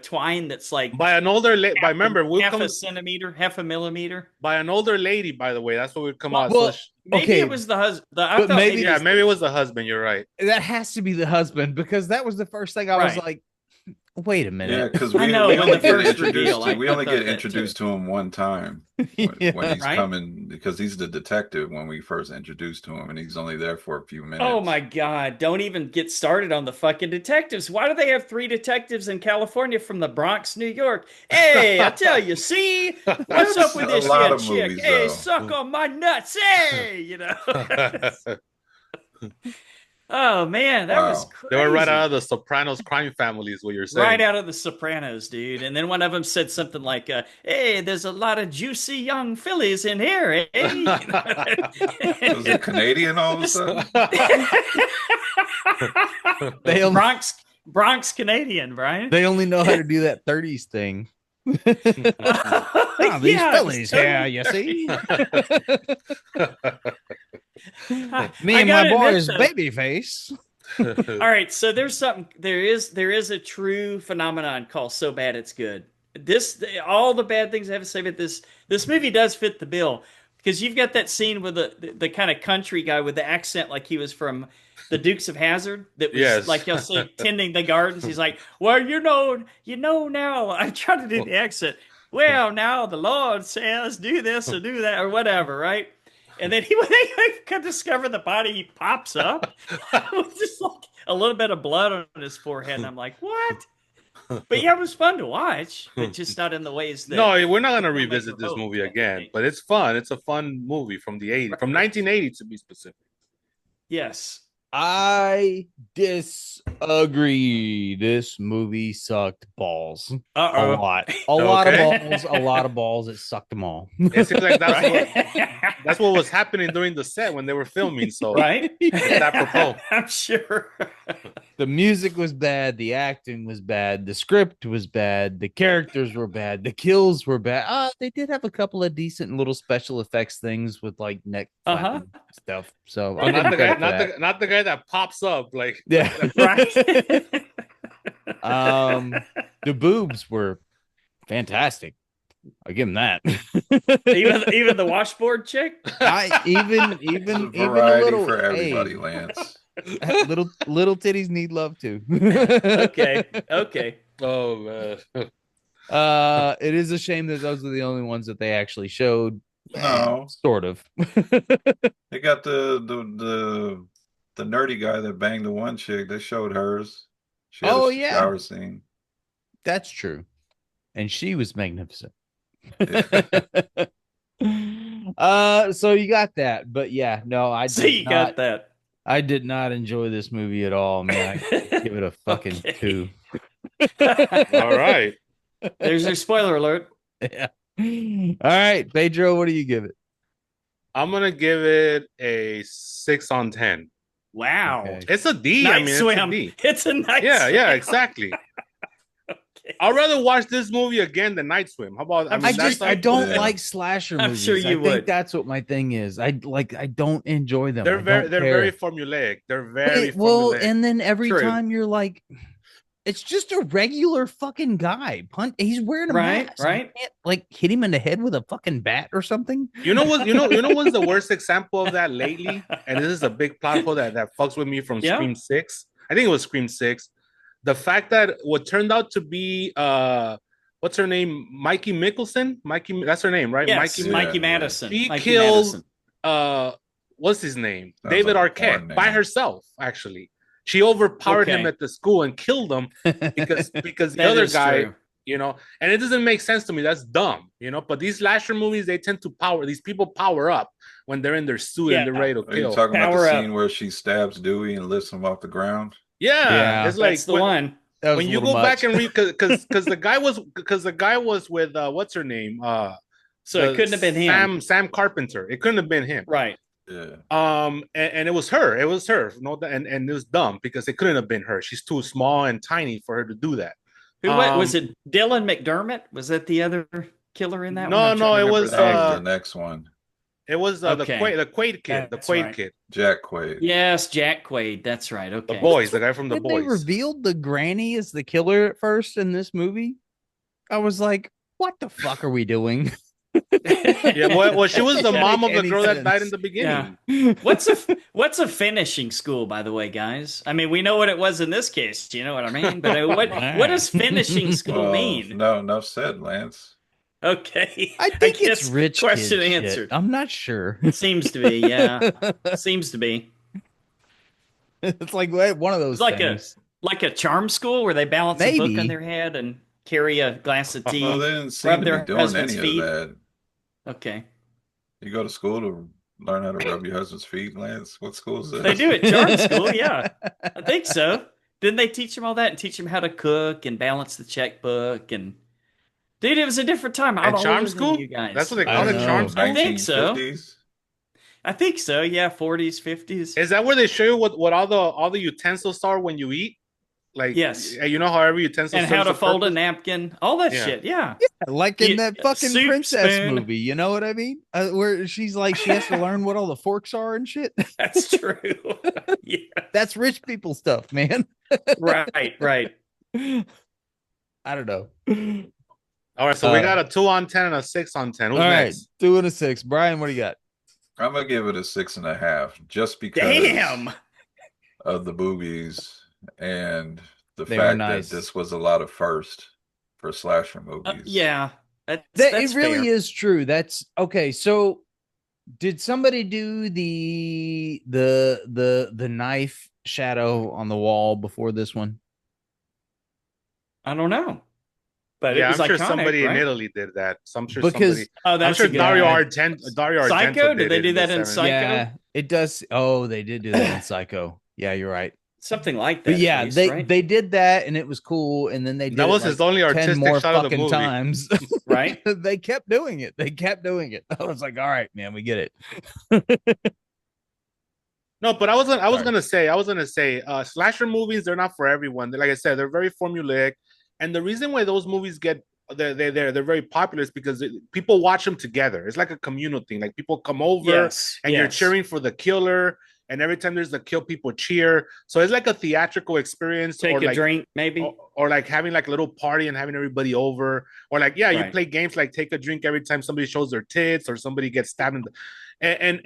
twine that's like by an older lady. Remember, half a centimeter, half a millimeter. By an older lady, by the way. That's what would come out. Well, maybe it was the husband. Maybe it was the husband. You're right. That has to be the husband, because that was the first thing I was like, wait a minute. Yeah, because we only get introduced to him one time when he's coming, because he's the detective when we first introduced to him, and he's only there for a few minutes. Oh my God. Don't even get started on the fucking detectives. Why do they have 3 detectives in California from the Bronx, New York? Hey, I tell you, see? What's up with this shit, chick? Movies, hey, suck on my nuts. Hey, Oh man, that was crazy. They were right out of the Sopranos crime family, is what you're saying. Right out of the Sopranos, dude. And then one of them said something like, "Hey, there's a lot of juicy young fillies in here." Eh? Was it Canadian all of a sudden? Bronx Canadian, Brian. They only know how to do that 30s thing. These fillies here, you see. Me and my boy's baby face. All right, so there's something. There is a true phenomenon called "so bad it's good." All the bad things I have to say about this movie does fit the bill, because you've got that scene with the kind of country guy with the accent, like he was from the Dukes of Hazzard, that was like you'll say tending the gardens. He's like, "Well, you know now." I'm trying to do the accent. well, now the Lord says do this or do that or whatever, right? And then when they discover the body, he pops up with just like a little bit of blood on his forehead. And I'm like, what? But yeah, it was fun to watch, but just not in the ways that. No, we're not going to revisit this movie again, but it's fun. It's a fun movie from the 80s, from 1980 to be specific. Yes. I disagree. This movie sucked balls. A lot of balls. It sucked them all. It seems like that's what was happening during the set when they were filming. So right, it's apropos. I'm sure. The music was bad. The acting was bad. The script was bad. The characters were bad. The kills were bad. They did have a couple of decent little special effects things with like neck stuff. So not the guy that pops up like right. The boobs were fantastic. I give him that. even the washboard chick. Even a little for everybody, Lance. Little titties need love too. Okay. Oh man. It is a shame that those are the only ones that they actually showed. No, sort of. They got the nerdy guy that banged the one chick. They showed hers. She had a shower scene. That's true, and she was magnificent. So you got that, but yeah, no, got that. I did not enjoy this movie at all, man. I give it a fucking 2. All right. There's your spoiler alert. Yeah. All right, Pedro, what do you give it? I'm gonna give it a 6 on 10. Wow. Okay. It's a D. Night swim. It's a night swim. Yeah, exactly. Okay. I'd rather watch this movie again than Night Swim. How about I don't like slasher movies. I'm sure you would. I think that's what my thing is. I don't enjoy them. They're very formulaic. They're very formulaic. And then every time you're like, it's just a regular fucking guy. He's wearing a mask. Right. You can't, like, hit him in the head with a fucking bat or something. You know what's the worst example of that lately? And this is a big plot hole that fucks with me from Scream 6. I think it was Scream 6. The fact that what turned out to be what's her name? Mikey Mickelson? That's her name, right? Yes, Mikey Madison. She killed what's his name? David Arquette by herself, actually. She overpowered him at the school and killed him because the other guy, true. And it doesn't make sense to me. That's dumb, But these slasher movies, they tend to these people power up when they're in their suit and they're ready to kill. Are you talking about the scene where she stabs Dewey and lifts him off the ground? Yeah, it's like that's the one. When you go back and read, because the guy was with what's her name? So it couldn't have been him. Sam Carpenter. It couldn't have been him. Right. Yeah. And it was her. It was her. No, and it was dumb because it couldn't have been her. She's too small and tiny for her to do that. Who was it? Dylan McDermott? Was that the other killer in that one? No, it was the next one. It was the Quaid kid. The Quaid kid. Jack Quaid. Yes, Jack Quaid. That's right. Okay. The boys, the guy from the boys. They revealed the granny as the killer at first in this movie. I was like, what the fuck are we doing? Yeah, well, she was the mom of the girl that died in the beginning. Yeah. What's a finishing school, by the way, guys? I mean, we know what it was in this case. You know what I mean? But what does finishing school mean? No, enough said, Lance. Okay. I think it's rich question kid answered. Shit. I'm not sure. Seems to be, yeah. Seems to be. It's like one of those things. Like a charm school where they balance a book on their head and carry a glass of tea. Well, they didn't seem to be doing any feet. of that. Okay. You go to school to learn how to rub your husband's feet, Lance? What school is this? They do at charm school, yeah. I think so. Didn't they teach him all that and teach him how to cook and balance the checkbook and... Dude, it was a different time. At charm school? You guys. That's what they call it, charm school? I think so. I think so, yeah, 40s, 50s. Is that where they show you what all the utensils are when you eat? Like, yes. You know how every utensil and how to fold a napkin, all that shit, yeah. Like in that fucking princess movie, you know what I mean? Where she's like, she has to learn what all the forks are and shit. That's true. Yeah. That's rich people stuff, man. Right. I don't know. All right, so we got a 2 on 10 and a 6 on 10. Who's next? 2 and a 6. Brian, what do you got? I'm gonna give it a 6.5, just because of the boobies and the fact that this was a lot of first for slasher movies. Yeah, That's it really fair. is true. That's okay. So did somebody do the knife shadow on the wall before this one? I don't know, but it Yeah, was I'm sure iconic, somebody in right? Italy did that. So I'm sure somebody. Because Oh, I'm that's sure a good yeah, point. Dario Argento Psycho? Did did they it do in the that in 70s. Psycho? yeah, it does. Oh, they did do that in Psycho. Yeah, you're right. Something like But that, at yeah, least, they right? they did that and it was cool, and then they That did it was his like only 10 artistic more shot of the fucking movie. times. Right? They kept doing it. They kept doing it. I was like, all right, man, we get it. No, but I wasn't. Sorry. I was gonna say, slasher movies. They're not for everyone. Like I said, they're very formulaic, and the reason why those movies get they're very popular is because people watch them together. It's like a communal thing. Like people come over Yes. and you're Yes. cheering for the killer, and every time there's a kill, people cheer. So it's like a theatrical experience, Take a drink, maybe. or like having like a little party and having everybody over, or like yeah, you Right. play games like take a drink every time somebody shows their tits or somebody gets stabbed in the,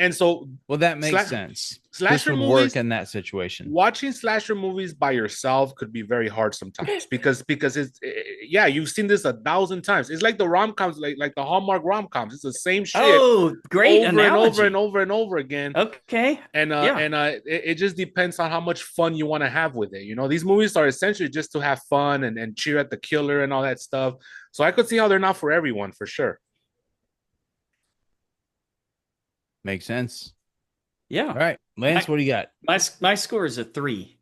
and so Well, that makes sla- sense. This slasher would work movies, in that situation. watching slasher movies by yourself could be very hard sometimes because it's yeah, you've seen this 1,000 times. It's like the rom-coms, like the Hallmark rom-coms. It's the same shit Oh, great over and over analogy. and over and over again. Okay. Yeah. It just depends on how much fun you want to have with it. These movies are essentially just to have fun and cheer at the killer and all that stuff. So I could see how they're not for everyone, for sure. Makes sense. Yeah. All right, Lance, what do you got? My score is a 3.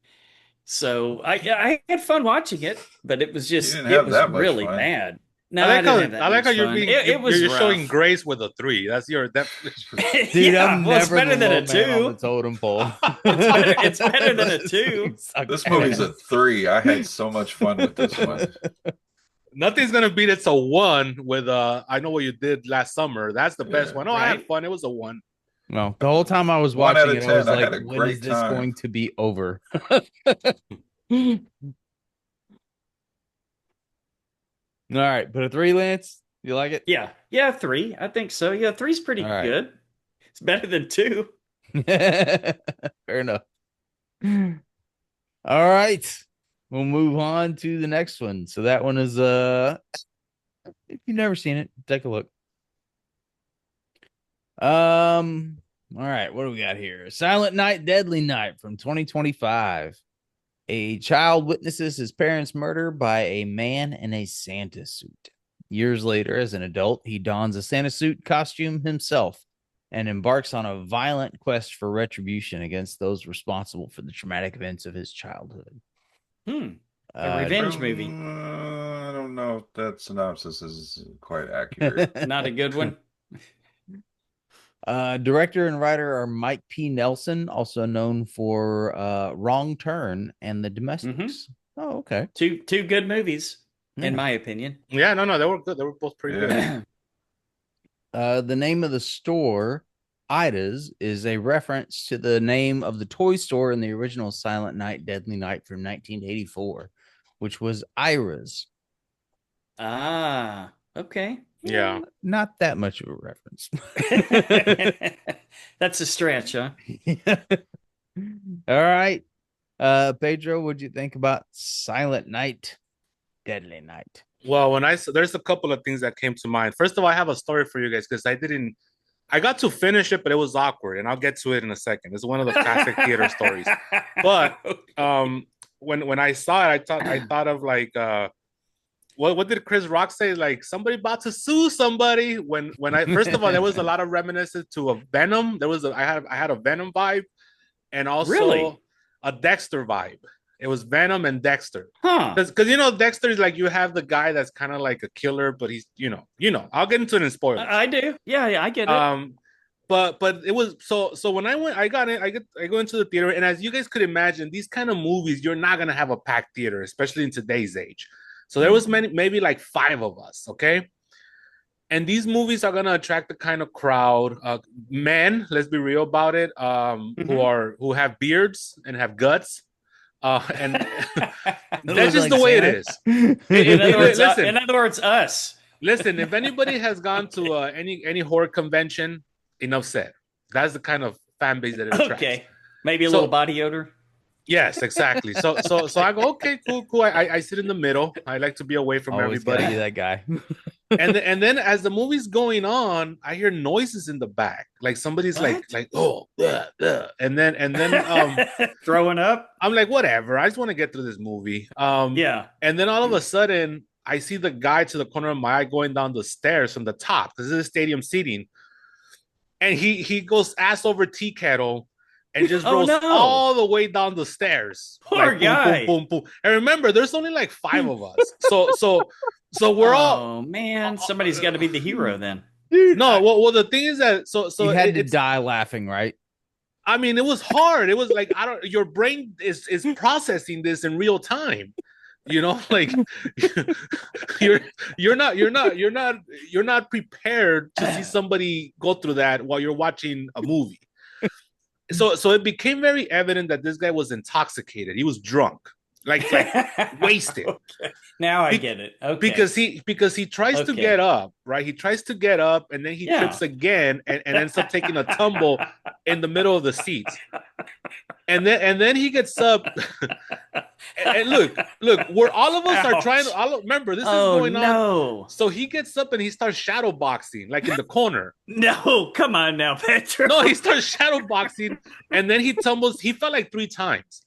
So I had fun watching it, but it was You just didn't it have was that much really fun. bad. No, I like didn't how have that I like how much you're fun. being It was you're showing rough. grace with a 3. That's your definition. Dude, Yeah, I'm well, it's never better the than a low man on the 2. totem pole. It's better than a 2. This movie's a 3. I had so much fun with this one. Nothing's gonna beat it's a 1 with I know what you did last summer. That's the best Yeah. one. Oh, I had Right? fun. It was a 1. No, the whole time I was 1 out watching of it, I was 10. I like, had a when is great this time. going to be over? All right, put a 3, Lance. You like it? Yeah. Yeah, 3. I think so. Yeah, 3's pretty All right. good. It's better than 2. Fair enough. All right. We'll move on to the next one. So that one is if you've never seen it, take a look. All right, what do we got here? Silent Night, Deadly Night from 2025. A child witnesses his parents' murder by a man in a Santa suit. Years later, as an adult, he dons a Santa suit costume himself and embarks on a violent quest for retribution against those responsible for the traumatic events of his childhood. A revenge movie. I don't know if that synopsis is quite accurate. Not a good one. Director and writer are Mike P. Nelson, also known for Wrong Turn and The Domestics. Oh, okay. Two good movies, Yeah. in my opinion. Yeah, no, they were good. They were both pretty good. The name of the store, Ida's, is a reference to the name of the toy store in the original Silent Night, Deadly Night from 1984, which was Ira's. Ah, okay. Yeah. Not that much of a reference. That's a stretch, huh? All right. Pedro, what'd you think about Silent Night, Deadly Night? Well, there's a couple of things that came to mind. First of all, I have a story for you guys because I got to finish it, but it was awkward, and I'll get to it in a second. It's one of the classic theater stories. But when I saw it, I thought of like what did Chris Rock say? Like somebody about to sue somebody. When I first of all, there was a lot of reminiscence to a Venom. I had a Venom vibe, and also Really? a Dexter vibe. It was Venom and Dexter. Huh. Because Dexter is like you have the guy that's kind of like a killer, but he's I'll get into it in spoilers. I do. Yeah, I get it. But it was so when I go into the theater, and as you guys could imagine, these kind of movies, you're not gonna have a packed theater, especially in today's age. So there was maybe like 5 of us, okay? And these movies are gonna attract the kind of crowd, men, let's be real about it, who have beards and have guts. And that's just the way it is. In other words, us. Listen, if anybody has gone to any horror convention, enough said. That's the kind of fan base that it attracts. Okay, maybe a little body odor. Yes, exactly. So I go, okay, cool. I sit in the middle. I like to be away from Always gotta everybody. be that guy. And then as the movie's going on, I hear noises in the back, like somebody's like oh and then throwing up. I'm like, whatever, I just want to get through this movie. Yeah. And then all of a sudden I see the guy to the corner of my eye going down the stairs from the top, because this is stadium seating, and he goes ass over tea kettle and just rolls all the way down the stairs. Poor like, guy. Boom, boom, boom, boom. And remember, there's only like 5 of us. So we're all. Oh man, somebody's got to be the hero then. Dude, no, well, the thing is that so you had to die laughing, right? I mean, it was hard. It was like your brain is processing this in real time. You know, like you're not prepared to see somebody go through that while you're watching a movie. So it became very evident that this guy was intoxicated. He was drunk, like wasted. Okay. Now I get it. Okay. Because he tries to get up, right? He tries to get up, and then he trips again and ends up taking a tumble in the middle of the seats. And then he gets up. And look, where all of us are trying to remember this is going on. So he gets up and he starts shadow boxing, like in the corner. No, come on now, Pedro. No, he starts shadow boxing, and then he tumbles. He fell like 3 times.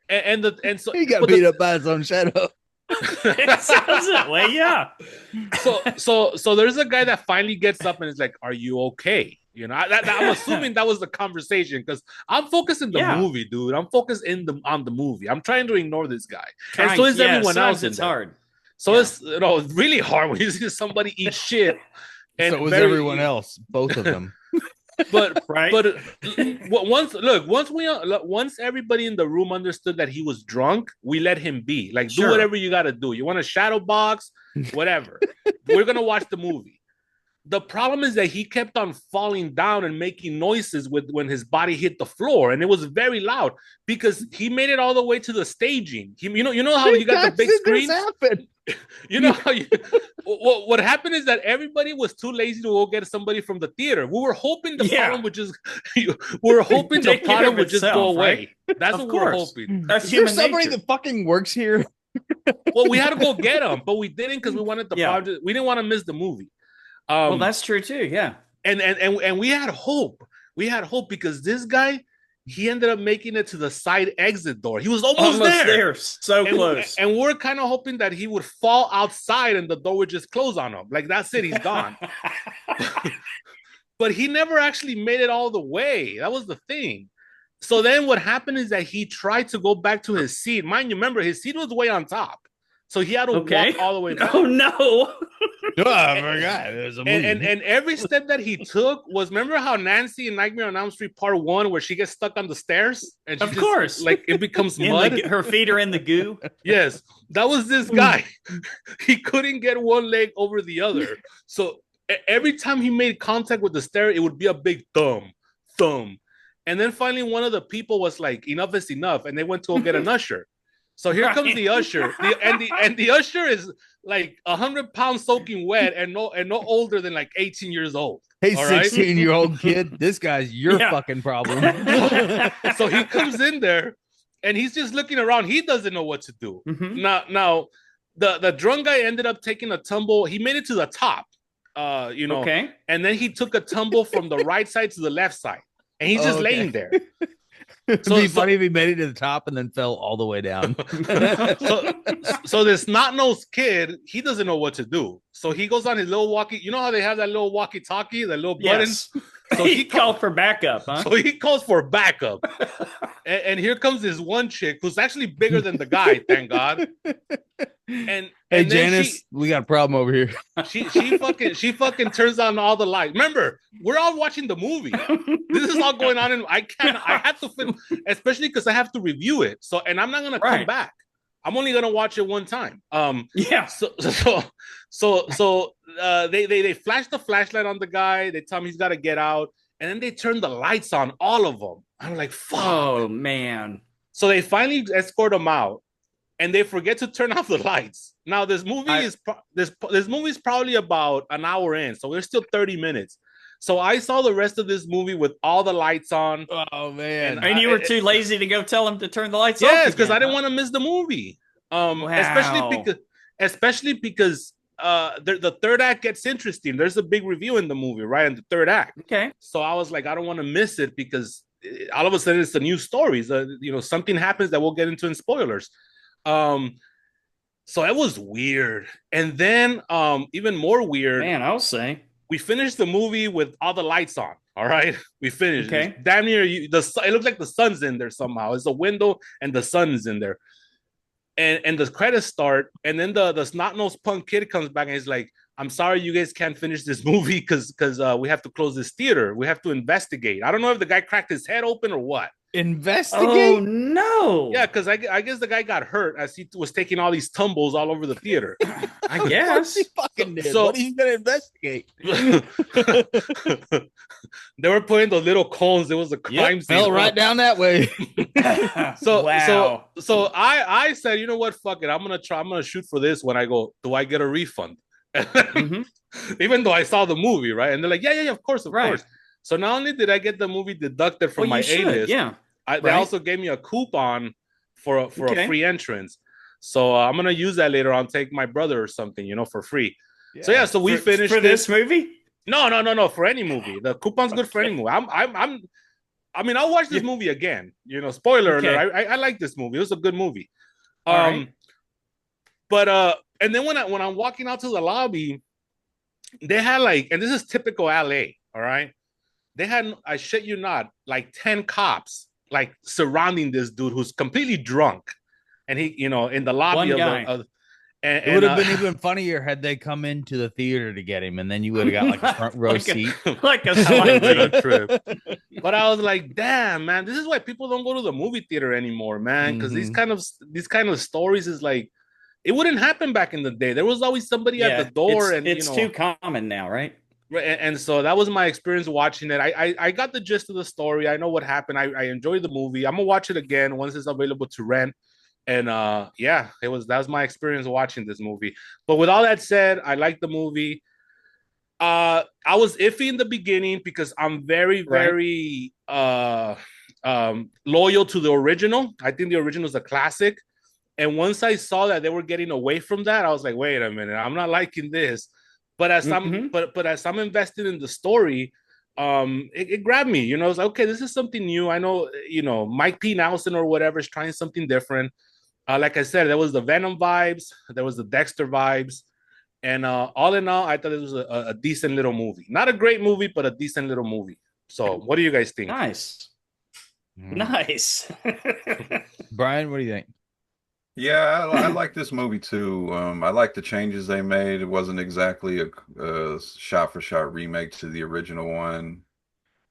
And so he got beat up by his own shadow. It sounds that way, yeah. So there's a guy that finally gets up and is like, "Are you okay?" You know, I'm assuming that was the conversation, because I'm focused in the movie, dude. I'm focused on the movie. I'm trying to ignore this guy, and so is everyone else. It's hard. So it's really hard when you see somebody eat shit. And so was everyone else, both of them. But once everybody in the room understood that he was drunk, we let him be. Like, do whatever you got to do. You want to shadow box, whatever. We're gonna watch the movie. The problem is that he kept on falling down and making noises when his body hit the floor, and it was very loud because he made it all the way to the staging. You know how you got the big screen. You know how what happened is that everybody was too lazy to go get somebody from the theater. We were hoping the problem would just go away. Right? That's what we're hoping. That's is there somebody that fucking works here? Well, we had to go get him, but we didn't because we wanted the project. We didn't want to miss the movie. Well, that's true too. Yeah, and we had hope. We had hope because this guy, he ended up making it to the side exit door. He was almost there. So close. And we're kind of hoping that he would fall outside and the door would just close on him. Like, that's it, he's gone. But he never actually made it all the way. That was the thing. So then what happened is that he tried to go back to his seat. Mind you, remember, his seat was way on top. So he had to walk all the way back. Oh, no. I forgot. There's a movie. And every step that he took was, remember how Nancy in Nightmare on Elm Street Part 1, where she gets stuck on the stairs? And of course. Like, it becomes mud. Her feet are in the goo. Yes. That was this guy. He couldn't get one leg over the other. So every time he made contact with the stair, it would be a big thumb. And then finally one of the people was like, enough is enough. And they went to go get an usher. So here comes the usher, and the usher is like 100 pounds soaking wet and no older than like 18 years old. Hey, 16-year-old kid, this guy's your fucking problem. So he comes in there, and he's just looking around. He doesn't know what to do. Mm-hmm. Now the drunk guy ended up taking a tumble. He made it to the top, and then he took a tumble from the right side to the left side, and he's just laying there. It'd be funny if he made it to the top and then fell all the way down. so this snot-nosed kid, he doesn't know what to do. So he goes on his little walkie. You know how they have that little walkie-talkie, that little button? So he called for backup, huh? So he calls for backup. and here comes this one chick who's actually bigger than the guy, thank God. And hey, Janice, we got a problem over here. She fucking turns on all the lights. Remember, we're all watching the movie. This is all going on, and I have to film, especially because I have to review it. So, and I'm not gonna come back. I'm only gonna watch it one time. So they flash the flashlight on the guy. They tell him he's got to get out, and then they turn the lights on, all of them. I'm like, fuck. Oh man. So they finally escort him out, and they forget to turn off the lights. Now this movie this movie is probably about an hour in, so there's still 30 minutes. So I saw the rest of this movie with all the lights on. Oh man! And you were too lazy to go tell him to turn the lights off. Yes, because I didn't want to miss the movie. Especially because the third act gets interesting. There's a big review in the movie, right? In the third act. Okay. So I was like, I don't want to miss it because all of a sudden it's a new story. So, something happens that we'll get into in spoilers. So it was weird. And then even more weird. Man, I'll say. We finished the movie with all the lights on. All right. We finished. Okay. Damn near it looks like the sun's in there somehow. It's a window and the sun's in there. And the credits start, and then the snot-nosed punk kid comes back and he's like, I'm sorry you guys can't finish this movie because we have to close this theater. We have to investigate. I don't know if the guy cracked his head open or what. Investigate? Oh, no. Yeah, because I guess the guy got hurt as he was taking all these tumbles all over the theater. I guess. He fucking did. So, what are you going to investigate? They were putting the little cones. It was a crime scene. Fell right down that way. Wow. So I said, you know what? Fuck it. I'm gonna shoot for this when I go. Do I get a refund? Mm-hmm. Even though I saw the movie, right? And they're like, yeah, of course. So not only did I get the movie deducted from my A-list, they also gave me a coupon for a free entrance. So I'm gonna use that later on. Take my brother or something, for free. Yeah. So we finished for this movie. No. For any movie, the coupon's good for any movie. I'll watch this movie again. Spoiler alert. I like this movie. It was a good movie. But and then when I'm walking out to the lobby, they had and this is typical LA. All right, they had, I shit you not, 10 cops surrounding this dude who's completely drunk, and he in the lobby it would have been even funnier had they come into the theater to get him, and then you would have got a front row seat, like a slide trip. But I was like, damn, man, this is why people don't go to the movie theater anymore, man, because these kind of stories is it wouldn't happen back in the day. There was always somebody at the door, and it's too common now, right? And so that was my experience watching it. I got the gist of the story. I know what happened. I enjoyed the movie. I'm gonna watch it again once it's available to rent. And that was my experience watching this movie. But with all that said, I liked the movie. I was iffy in the beginning because I'm very, very loyal to the original. I think the original is a classic. And once I saw that they were getting away from that, I was like, wait a minute, I'm not liking this. But as as I'm invested in the story, it grabbed me. It's like, okay, this is something new. I know, Mike P. Nelson or whatever is trying something different. Like I said, there was the Venom vibes, there was the Dexter vibes, and all in all, I thought it was a decent little movie. Not a great movie, but a decent little movie. So, what do you guys think? Nice. Nice. Brian, what do you think? Yeah, I like this movie too. I like the changes they made. It wasn't exactly a shot-for-shot remake to the original one.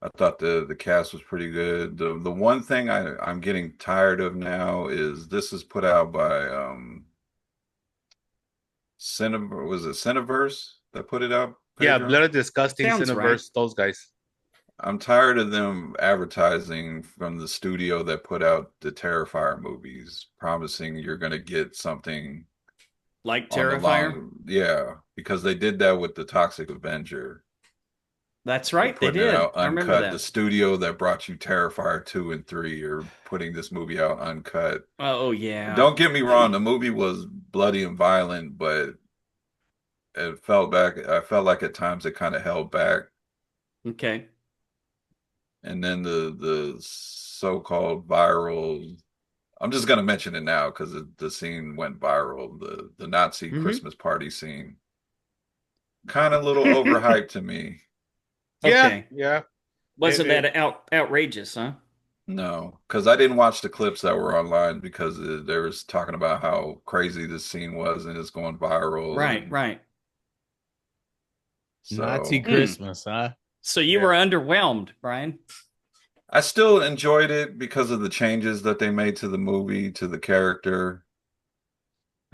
I thought the cast was pretty good. The one thing I'm getting tired of now is this is put out by was it Cineverse that put it out? Pedro? Yeah, Bloody Disgusting, Sounds Cineverse, right. those guys. I'm tired of them advertising from the studio that put out the Terrifier movies, promising you're going to get something like Terrifier. Yeah, because they did that with the Toxic Avenger. That's right, they did. Out I remember uncut. that. The studio that brought you Terrifier 2 and 3 are putting this movie out uncut. Oh yeah. Don't get me wrong, the movie was bloody and violent, but I felt like at times it kind of held back. Okay. And then the so-called viral, I'm just gonna mention it now because the scene went viral. The Nazi Christmas party scene, kind of a little overhyped to me. Okay. Yeah. Wasn't that outrageous, huh? No, because I didn't watch the clips that were online because they was talking about how crazy this scene was and it's going viral. Right. So, Nazi Christmas, huh? So you were underwhelmed, Brian? I still enjoyed it because of the changes that they made to the movie, to the character.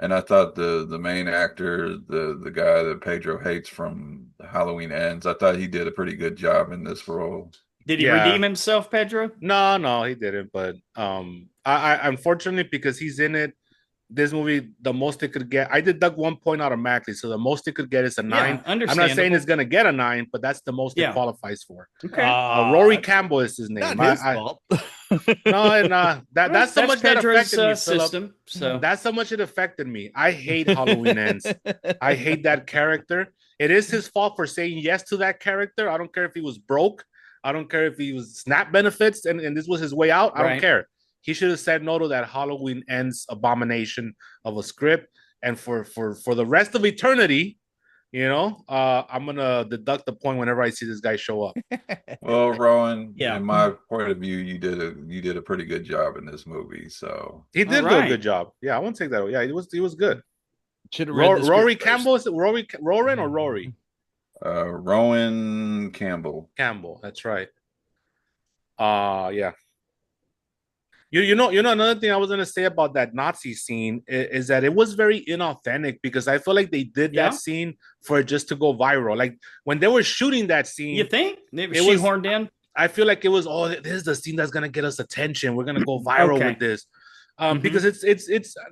And I thought the main actor, the guy that Pedro hates from Halloween Ends, I thought he did a pretty good job in this role. Did he redeem himself, Pedro? No, he didn't. But I unfortunately, because he's in it, this movie, the most it could get, I deduct 1 point automatically, so the most it could get is a 9. I'm not saying it's gonna get a 9, but that's the most it qualifies for. Okay. Rory Campbell is his name. Not his fault. No, and that's so much Pedro's, that affected me, system. So that's how much it affected me. I hate Halloween Ends. I hate that character. It is his fault for saying yes to that character. I don't care if he was broke. I don't care if he was SNAP benefits and this was his way out. I don't care. He should have said no to that Halloween Ends abomination of a script. And for the rest of eternity, I'm gonna deduct the point whenever I see this guy show up. Well, Rowan, in my point of view, you did a pretty good job in this movie. So he did do a good job. Yeah, I won't take that. Yeah, he was good. Should have read Rory Campbell. Is it Rowan or Rory? Rowan Campbell. Campbell. That's right. Yeah. You know another thing I was gonna say about that Nazi scene is that it was very inauthentic because I feel like they did that scene for it just to go viral. Like when they were shooting that scene, you think it was shoehorned in? I feel like it was this is the scene that's gonna get us attention. We're gonna go viral with this, because it's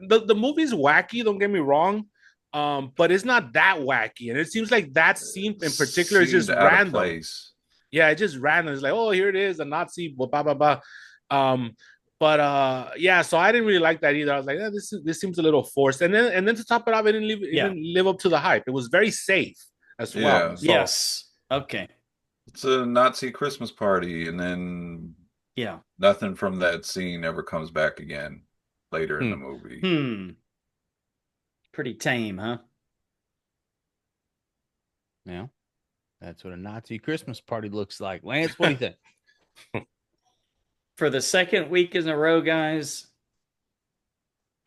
the movie's wacky. Don't get me wrong, but it's not that wacky, and it seems like that scene in particular is just random. Yeah, it's just random. It's like, oh, here it is, a Nazi, blah blah blah. But yeah, so I didn't really like that either. I was like, this seems a little forced. And then to top it off, it didn't live up to the hype. It was very safe as well. So. Yes. Okay. It's a Nazi Christmas party, and then nothing from that scene ever comes back again later in the movie. Pretty tame, huh? Yeah. That's what a Nazi Christmas party looks like. Lance, what do you think? For the second week in a row, guys,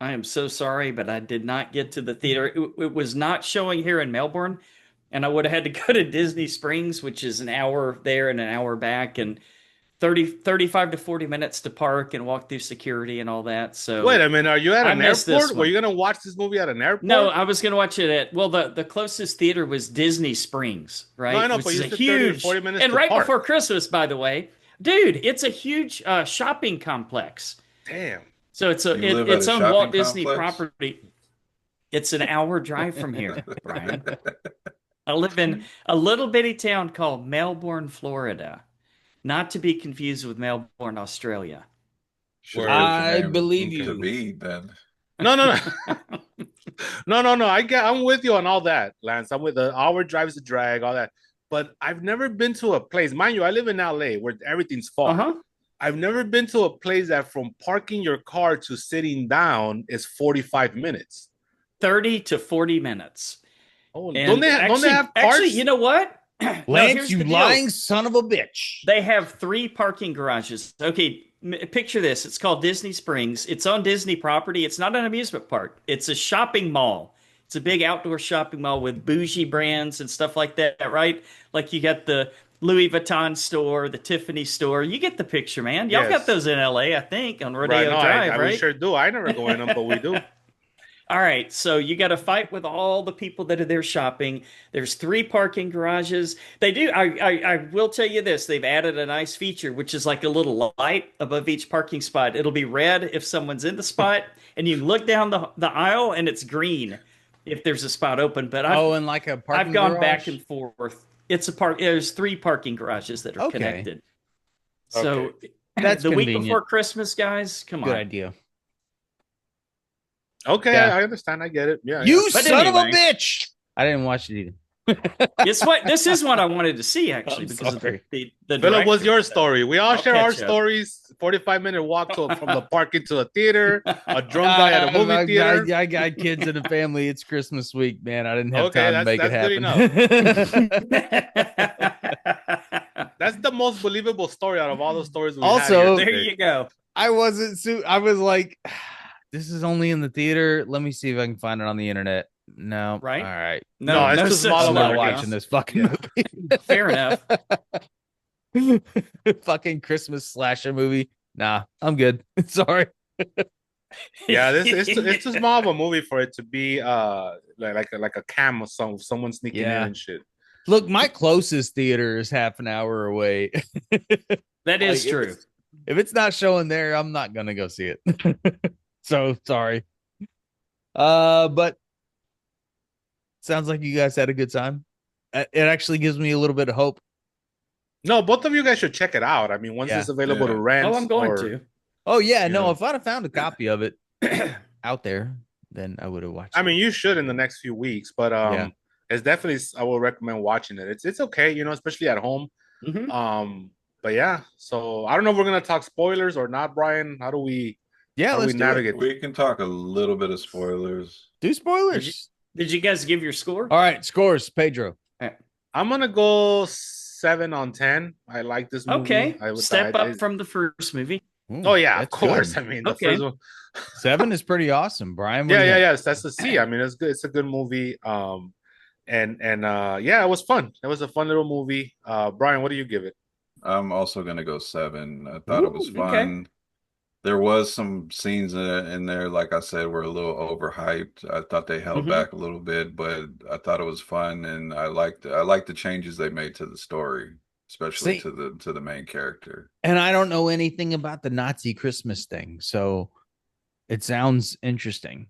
I am so sorry, but I did not get to the theater. It was not showing here in Melbourne, and I would have had to go to Disney Springs, which is an hour there and an hour back, and 35 to 40 minutes to park and walk through security and all that. So wait a minute, are you at an airport? Were you going to watch this movie at an airport? No, I was going to watch it at, the closest theater was Disney Springs, right? No, I know, but you said 30 to 40 minutes and to right park. Before Christmas, by the way. Dude, it's a huge shopping complex. Damn. So it's its own Walt Disney property. It's an hour drive from here, Brian. I live in a little bitty town called Melbourne, Florida. Not to be confused with Melbourne, Australia. Sure, I believe you. To be, then. No. No. I'm with you on all that, Lance. I'm with the hour drives the drag, all that. But I've never been to a place, mind you, I live in LA where everything's far. I've never been to a place that from parking your car to sitting down is 45 minutes. 30 to 40 minutes. Oh, don't they have parks? Actually, you know what? Lance, you lying son of a bitch. They have 3 parking garages. Okay, picture this. It's called Disney Springs. It's on Disney property. It's not an amusement park. It's a shopping mall. It's a big outdoor shopping mall with bougie brands and stuff like that, right? Like you got the Louis Vuitton store, the Tiffany store. You get the picture, man. Y'all got those in LA, I think, on Rodeo Drive, right? We sure do. I never go in them, but we do. All right, so you got to fight with all the people that are there shopping. There's 3 parking garages. They do. I will tell you this. They've added a nice feature, which is like a little light above each parking spot. It'll be red if someone's in the spot, and you look down the aisle, and it's green if there's a spot open. But and like a parking I've gone garage? back and forth. It's a park. There's 3 parking garages that are connected. So that's the convenient. week before Christmas, guys. Come on. Good idea. Okay, I understand. I get it. Yeah, you son of a bitch! I didn't watch it either. This is what I wanted to see actually because of the Philip was your story. We all share our stories. 45-minute walk from the parking to a theater. A drunk guy at a movie theater. I got kids and a family. It's Christmas week, man. I didn't have time to make it happen. That's the most believable story out of all the stories. Also, there you go. I was like, this is only in the theater. Let me see if I can find it on the internet. No. Right? All right. No, it's too small. I'm not watching this fucking movie. Fair enough. Fucking Christmas slasher movie. Nah, I'm good. Sorry. Yeah, it's too small of a movie for it to be like a cam or someone sneaking in and shit. Look, my closest theater is half an hour away. That is true. If it's not showing there, I'm not gonna go see it. So sorry. But sounds like you guys had a good time. It actually gives me a little bit of hope. No, both of you guys should check it out. I mean, once Yeah. it's available to Yeah. rent, Oh, I'm going or to. Oh yeah, you no. know. If I'd have found a copy of it out there, then I would have watched I it. mean, you should in the next few weeks, but Yeah. it's definitely I will recommend watching it. It's okay, you know, especially at home. Mhm. But yeah, so I don't know if we're gonna talk spoilers or not, Brian. Yeah, how do we let's do it. navigate? We can talk a little bit of spoilers. Do Did you spoilers. did you guys give your score? All right, scores, Pedro. I'm gonna go 7 on 10. I like this movie. Okay. I would Step up from the first movie. Ooh, Oh yeah, of that's course. good. I mean, the Okay. first one. 7 is pretty awesome, Brian. What Yeah, do you yeah, think? yes. That's the C. I mean, it's good. It's a good movie. And yeah, it was fun. It was a fun little movie. Brian, what do you give it? I'm also gonna go 7. I thought it was Ooh, okay. fun. There was some scenes in there, like I said, were a little overhyped. I thought they held Mhm. back a little bit, but I thought it was fun, and I liked the changes they made to the story, especially See, to the main character. and I don't know anything about the Nazi Christmas thing, so it sounds interesting.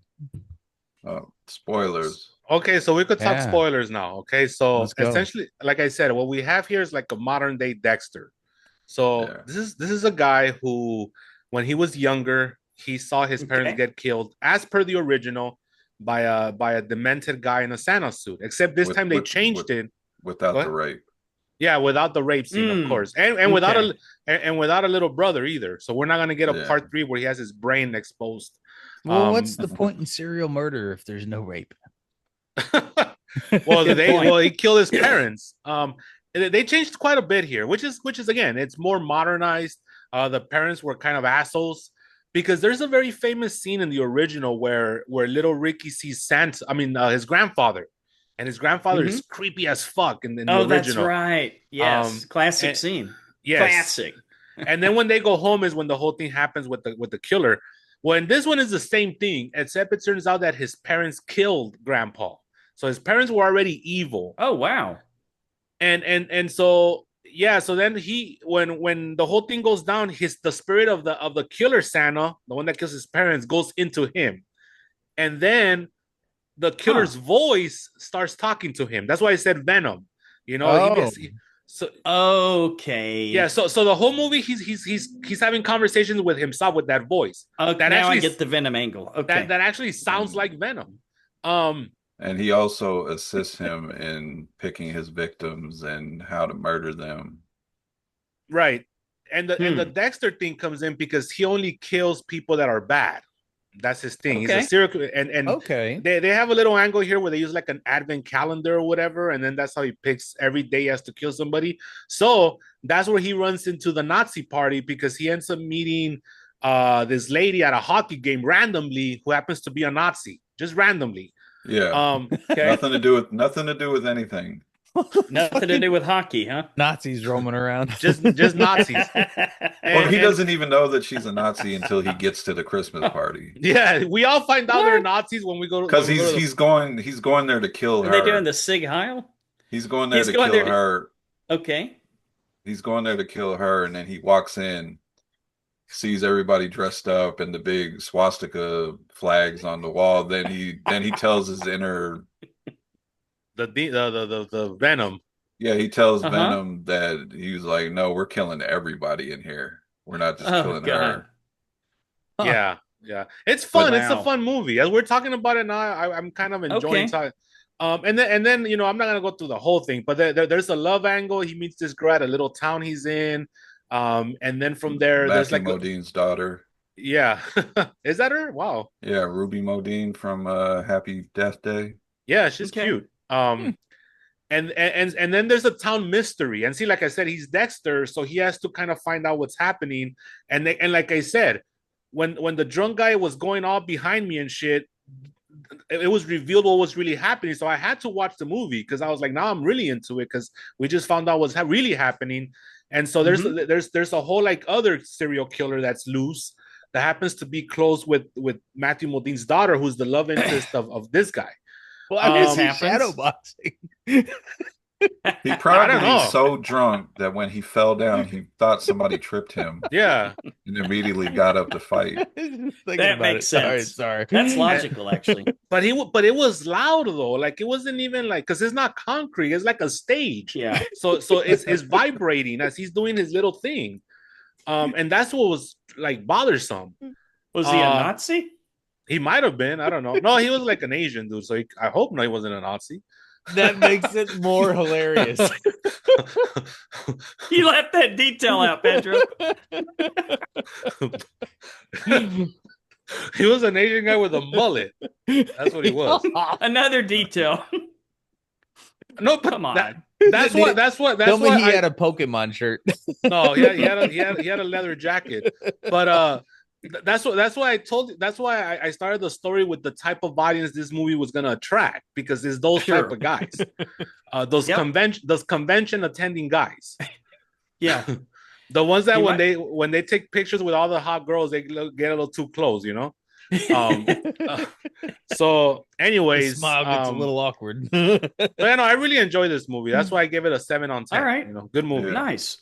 Spoilers. Okay, so we could talk Yeah. spoilers now. Okay, so Let's go. essentially, like I said, what we have here is like a modern day Dexter. So Yeah. this is a guy who, when he was younger, he saw his parents Okay. get killed, as per the original, by a demented guy in a Santa suit. Except this With- time they with- changed with- it. Without What? the rape. Yeah, without the rape scene, of Mm, course, and without okay. and without a little brother either. So we're not gonna get a Yeah. part 3 where he has his brain exposed. Well, what's the point in serial murder if there's no rape? Well, Good point. he killed his parents. They changed quite a bit here, which is again, it's more modernized. The parents were kind of assholes because there's a very famous scene in the original where little Ricky sees Santa. I mean, his grandfather, and his grandfather is creepy as fuck in the Oh, original. that's right. Yes. Classic and- scene. Yes. Classic. And then when they go home is when the whole thing happens with the killer. Well, and this one is the same thing, except it turns out that his parents killed Grandpa. So his parents were already evil. Oh, wow. And so yeah, so then when the whole thing goes down, the spirit of the killer Santa, the one that kills his parents, goes into him. And then the killer's voice starts talking to him. That's why I said Venom. You know, so okay. yeah, so the whole movie he's having conversations with himself with that voice. Okay, that now actually, I get the Venom angle. Okay. That actually sounds like Venom. And he also assists him in picking his victims and how to murder them. Right. And the Dexter thing comes in because he only kills people that are bad. That's his thing. Okay. He's a serial killer. And Okay. they have a little angle here where they use like an advent calendar or whatever, and then that's how he picks every day he has to kill somebody. So that's where he runs into the Nazi party because he ends up meeting this lady at a hockey game randomly who happens to be a Nazi, just randomly. Yeah. Okay. Nothing to do with anything. Nothing to do with hockey, huh? Nazis roaming around. just Nazis. Well, he doesn't even know that she's a Nazi until he gets to the Christmas party. Yeah, we all find out they're Nazis when we go to because he's going there to kill her. Are they doing the Sig Heil? He's going there to kill her. Okay. He's going there to kill her, and then he walks in, sees everybody dressed up and the big swastika flags on the wall. Then he tells his inner the Venom. Yeah, he tells Venom that he was like, "No, we're killing everybody in here. We're not just killing her." Huh. Yeah. It's fun. It's a fun movie. As we're talking about it now, I'm kind of enjoying talking. And then you know, I'm not gonna go through the whole thing, but there's a love angle. He meets this girl at a little town he's in. And then from there, there's like Modine's daughter. Yeah. Is that her? Wow. Yeah, Ruby Modine from Happy Death Day. Yeah, she's cute. And then there's a town mystery. And see, like I said, he's Dexter, so he has to kind of find out what's happening. And like I said, when the drunk guy was going all behind me and shit, it was revealed what was really happening. So I had to watch the movie because I was like, now I'm really into it because we just found out what's really happening. And so there's a whole like other serial killer that's loose that happens to be close with Matthew Modine's daughter, who's the love interest of this guy. Well, I mean, shadow boxing. He I don't probably know. so drunk that when he fell down, he thought somebody tripped him Yeah. and immediately got up to fight. Just thinking That about makes it. sense. Sorry. That's logical, actually. But it was loud though. Like it wasn't even like because it's not concrete. It's like a stage. Yeah. So it's vibrating as he's doing his little thing. And that's what was like bothersome. Was he a Nazi? He might have been. I don't know. No, he was like an Asian dude. So I hope no, he wasn't a Nazi. That makes it more hilarious. You left that detail out, Pedro. He was an Asian guy with a mullet. That's what he was. Another detail. No, but Come on. That's what. Tell me he had a Pokemon shirt. No, yeah, he had a leather jacket. But that's why I told you. That's why I started the story with the type of audience this movie was gonna attract because it's those type of guys, those convention attending guys. Yeah, the ones that when they take pictures with all the hot girls, they get a little too close, you know. So anyways, the smile gets a little awkward. But no, I really enjoy this movie. That's why I give it a 7 on 10. All right, you know, good movie. Yeah. Nice.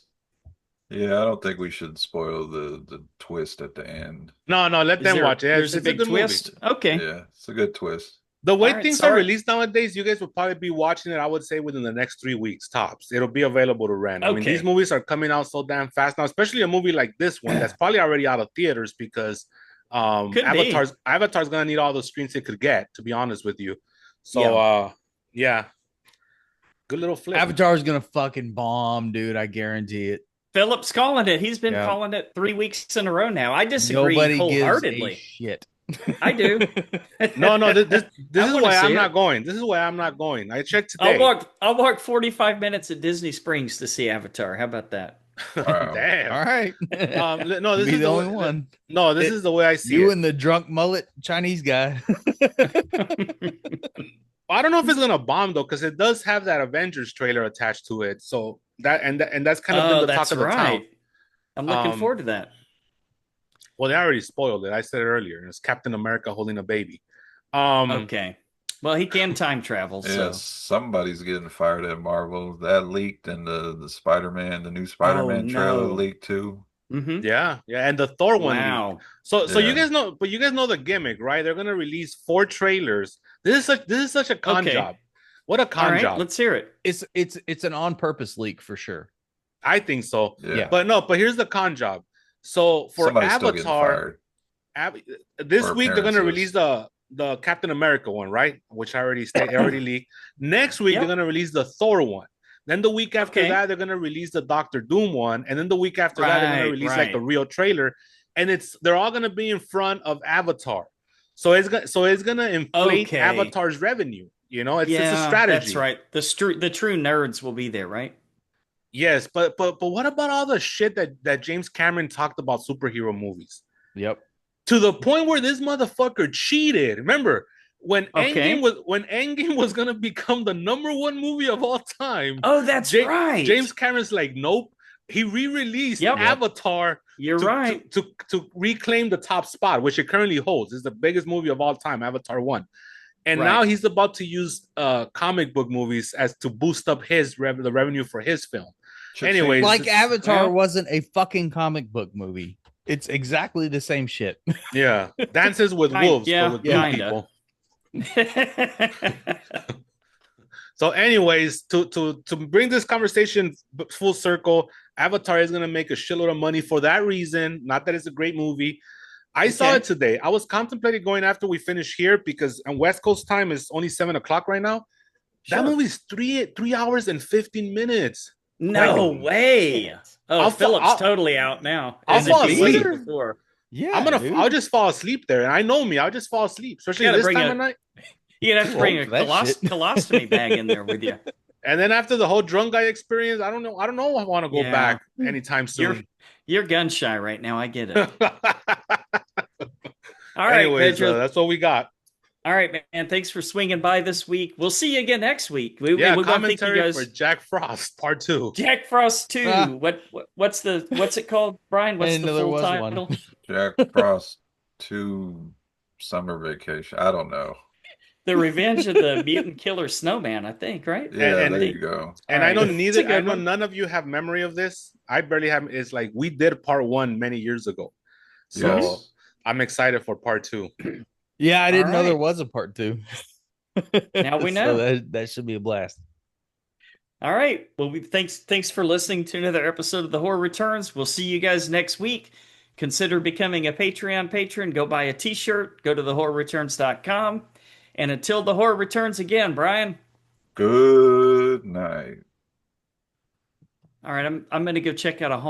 Yeah, I don't think we should spoil the twist at the end. No, let them watch it. There's It's a big good twist. movie. Okay. Yeah, it's a good twist. The way All right, things are released nowadays, you guys will probably be watching it, I would say, within the next 3 weeks, tops. It'll be available to rent. I mean, these movies are coming out so damn fast now, especially a movie like this one that's probably already out of theaters because Avatar's going to need all the screens it could get, to be honest with you. So, yeah. Good little flip. Avatar's going to fucking bomb, dude. I guarantee it. Philip's calling it. He's been calling it 3 weeks in a row now. I disagree wholeheartedly. Gives a shit. I do. No. This is why I'm not going. This is why I'm not going. I checked today. I'll walk 45 minutes at Disney Springs to see Avatar. How about that? Wow. Damn. All right. No, this is the only one. No, this is the way I see it. You and the drunk mullet Chinese guy. I don't know if it's gonna bomb though, because it does have that Avengers trailer attached to it. So that's kind of been the talk of the town. I'm looking forward to that. Well, they already spoiled it. I said it earlier. It's Captain America holding a baby. Okay. Well, he can time travel. Yeah, So somebody's getting fired at Marvel. That leaked, and the Spider-Man, the new Spider-Man trailer leaked too. Mm-hmm. Yeah, and the Thor one. Wow. So you guys know, but you guys know the gimmick, right? They're gonna release 4 trailers. This is such a con job. What a con job! Let's hear it. It's an on purpose leak for sure. I think so. Yeah. But here's the con job. So for Somebody's Avatar, this week they're gonna release appearances. the Captain America one, right? Which I already leaked. Next week they're gonna release the Thor one. Then the week after that they're gonna release the Doctor Doom one, and then the week after that they're gonna release like the real trailer, and they're all gonna be in front of Avatar. So it's gonna inflate Avatar's revenue. You know, it's a strategy. That's right. The true nerds will be there, right? Yes, but what about all the shit that James Cameron talked about superhero movies? Yep. To the point where this motherfucker cheated. Remember when Endgame was gonna become the #1 movie of all time? Oh, that's right. James Cameron's like, nope. He re-released Avatar. You're right. To reclaim the top spot, which it currently holds. It's the biggest movie of all time, Avatar 1. And now he's about to use comic book movies as to boost up the revenue for his film. Anyways, like Avatar wasn't a fucking comic book movie. It's exactly the same shit. Yeah, Dances with Wolves, but with blue people. So, anyways, to bring this conversation full circle, Avatar is gonna make a shitload of money for that reason. Not that it's a great movie. I saw it today. I was contemplating going after we finish here because on West Coast time is only 7 o'clock right now. That movie's 3 hours and 15 minutes. No way. Oh, Philip's totally out now. I'll fall asleep. Yeah, I'll just fall asleep there. And I know me, I'll just fall asleep, especially this time of night. You're gonna have to bring a colostomy bag in there with you. And then after the whole drunk guy experience, I don't know. I want to go back anytime soon. You're gun shy right now. I get it. All right, anyways, Pedro. That's what we got. All right, man. Thanks for swinging by this week. We'll see you again next week. We're commentary for Jack Frost Part 2. Jack Frost 2. What's it called, Brian? What's the full title? Jack Frost 2 Summer Vacation. I don't know. The Revenge of the Mutant Killer Snowman, I think, right? Yeah, there And you go. and All I know right. It's a neither. I good know one. none of you have memory of this. I barely have. It's like we did part one many years ago, so Yes. I'm excited for part two. Yeah, I All didn't know there right. was a part 2. Now we So know. that should be a blast. All right. Well, thanks for listening to another episode of The Horror Returns. We'll see you guys next week. Consider becoming a Patreon patron. Go buy a t-shirt. Go to thehorrorreturns.com. And until The Horror Returns again, Brian. Good night. All right, I'm going to go check out a home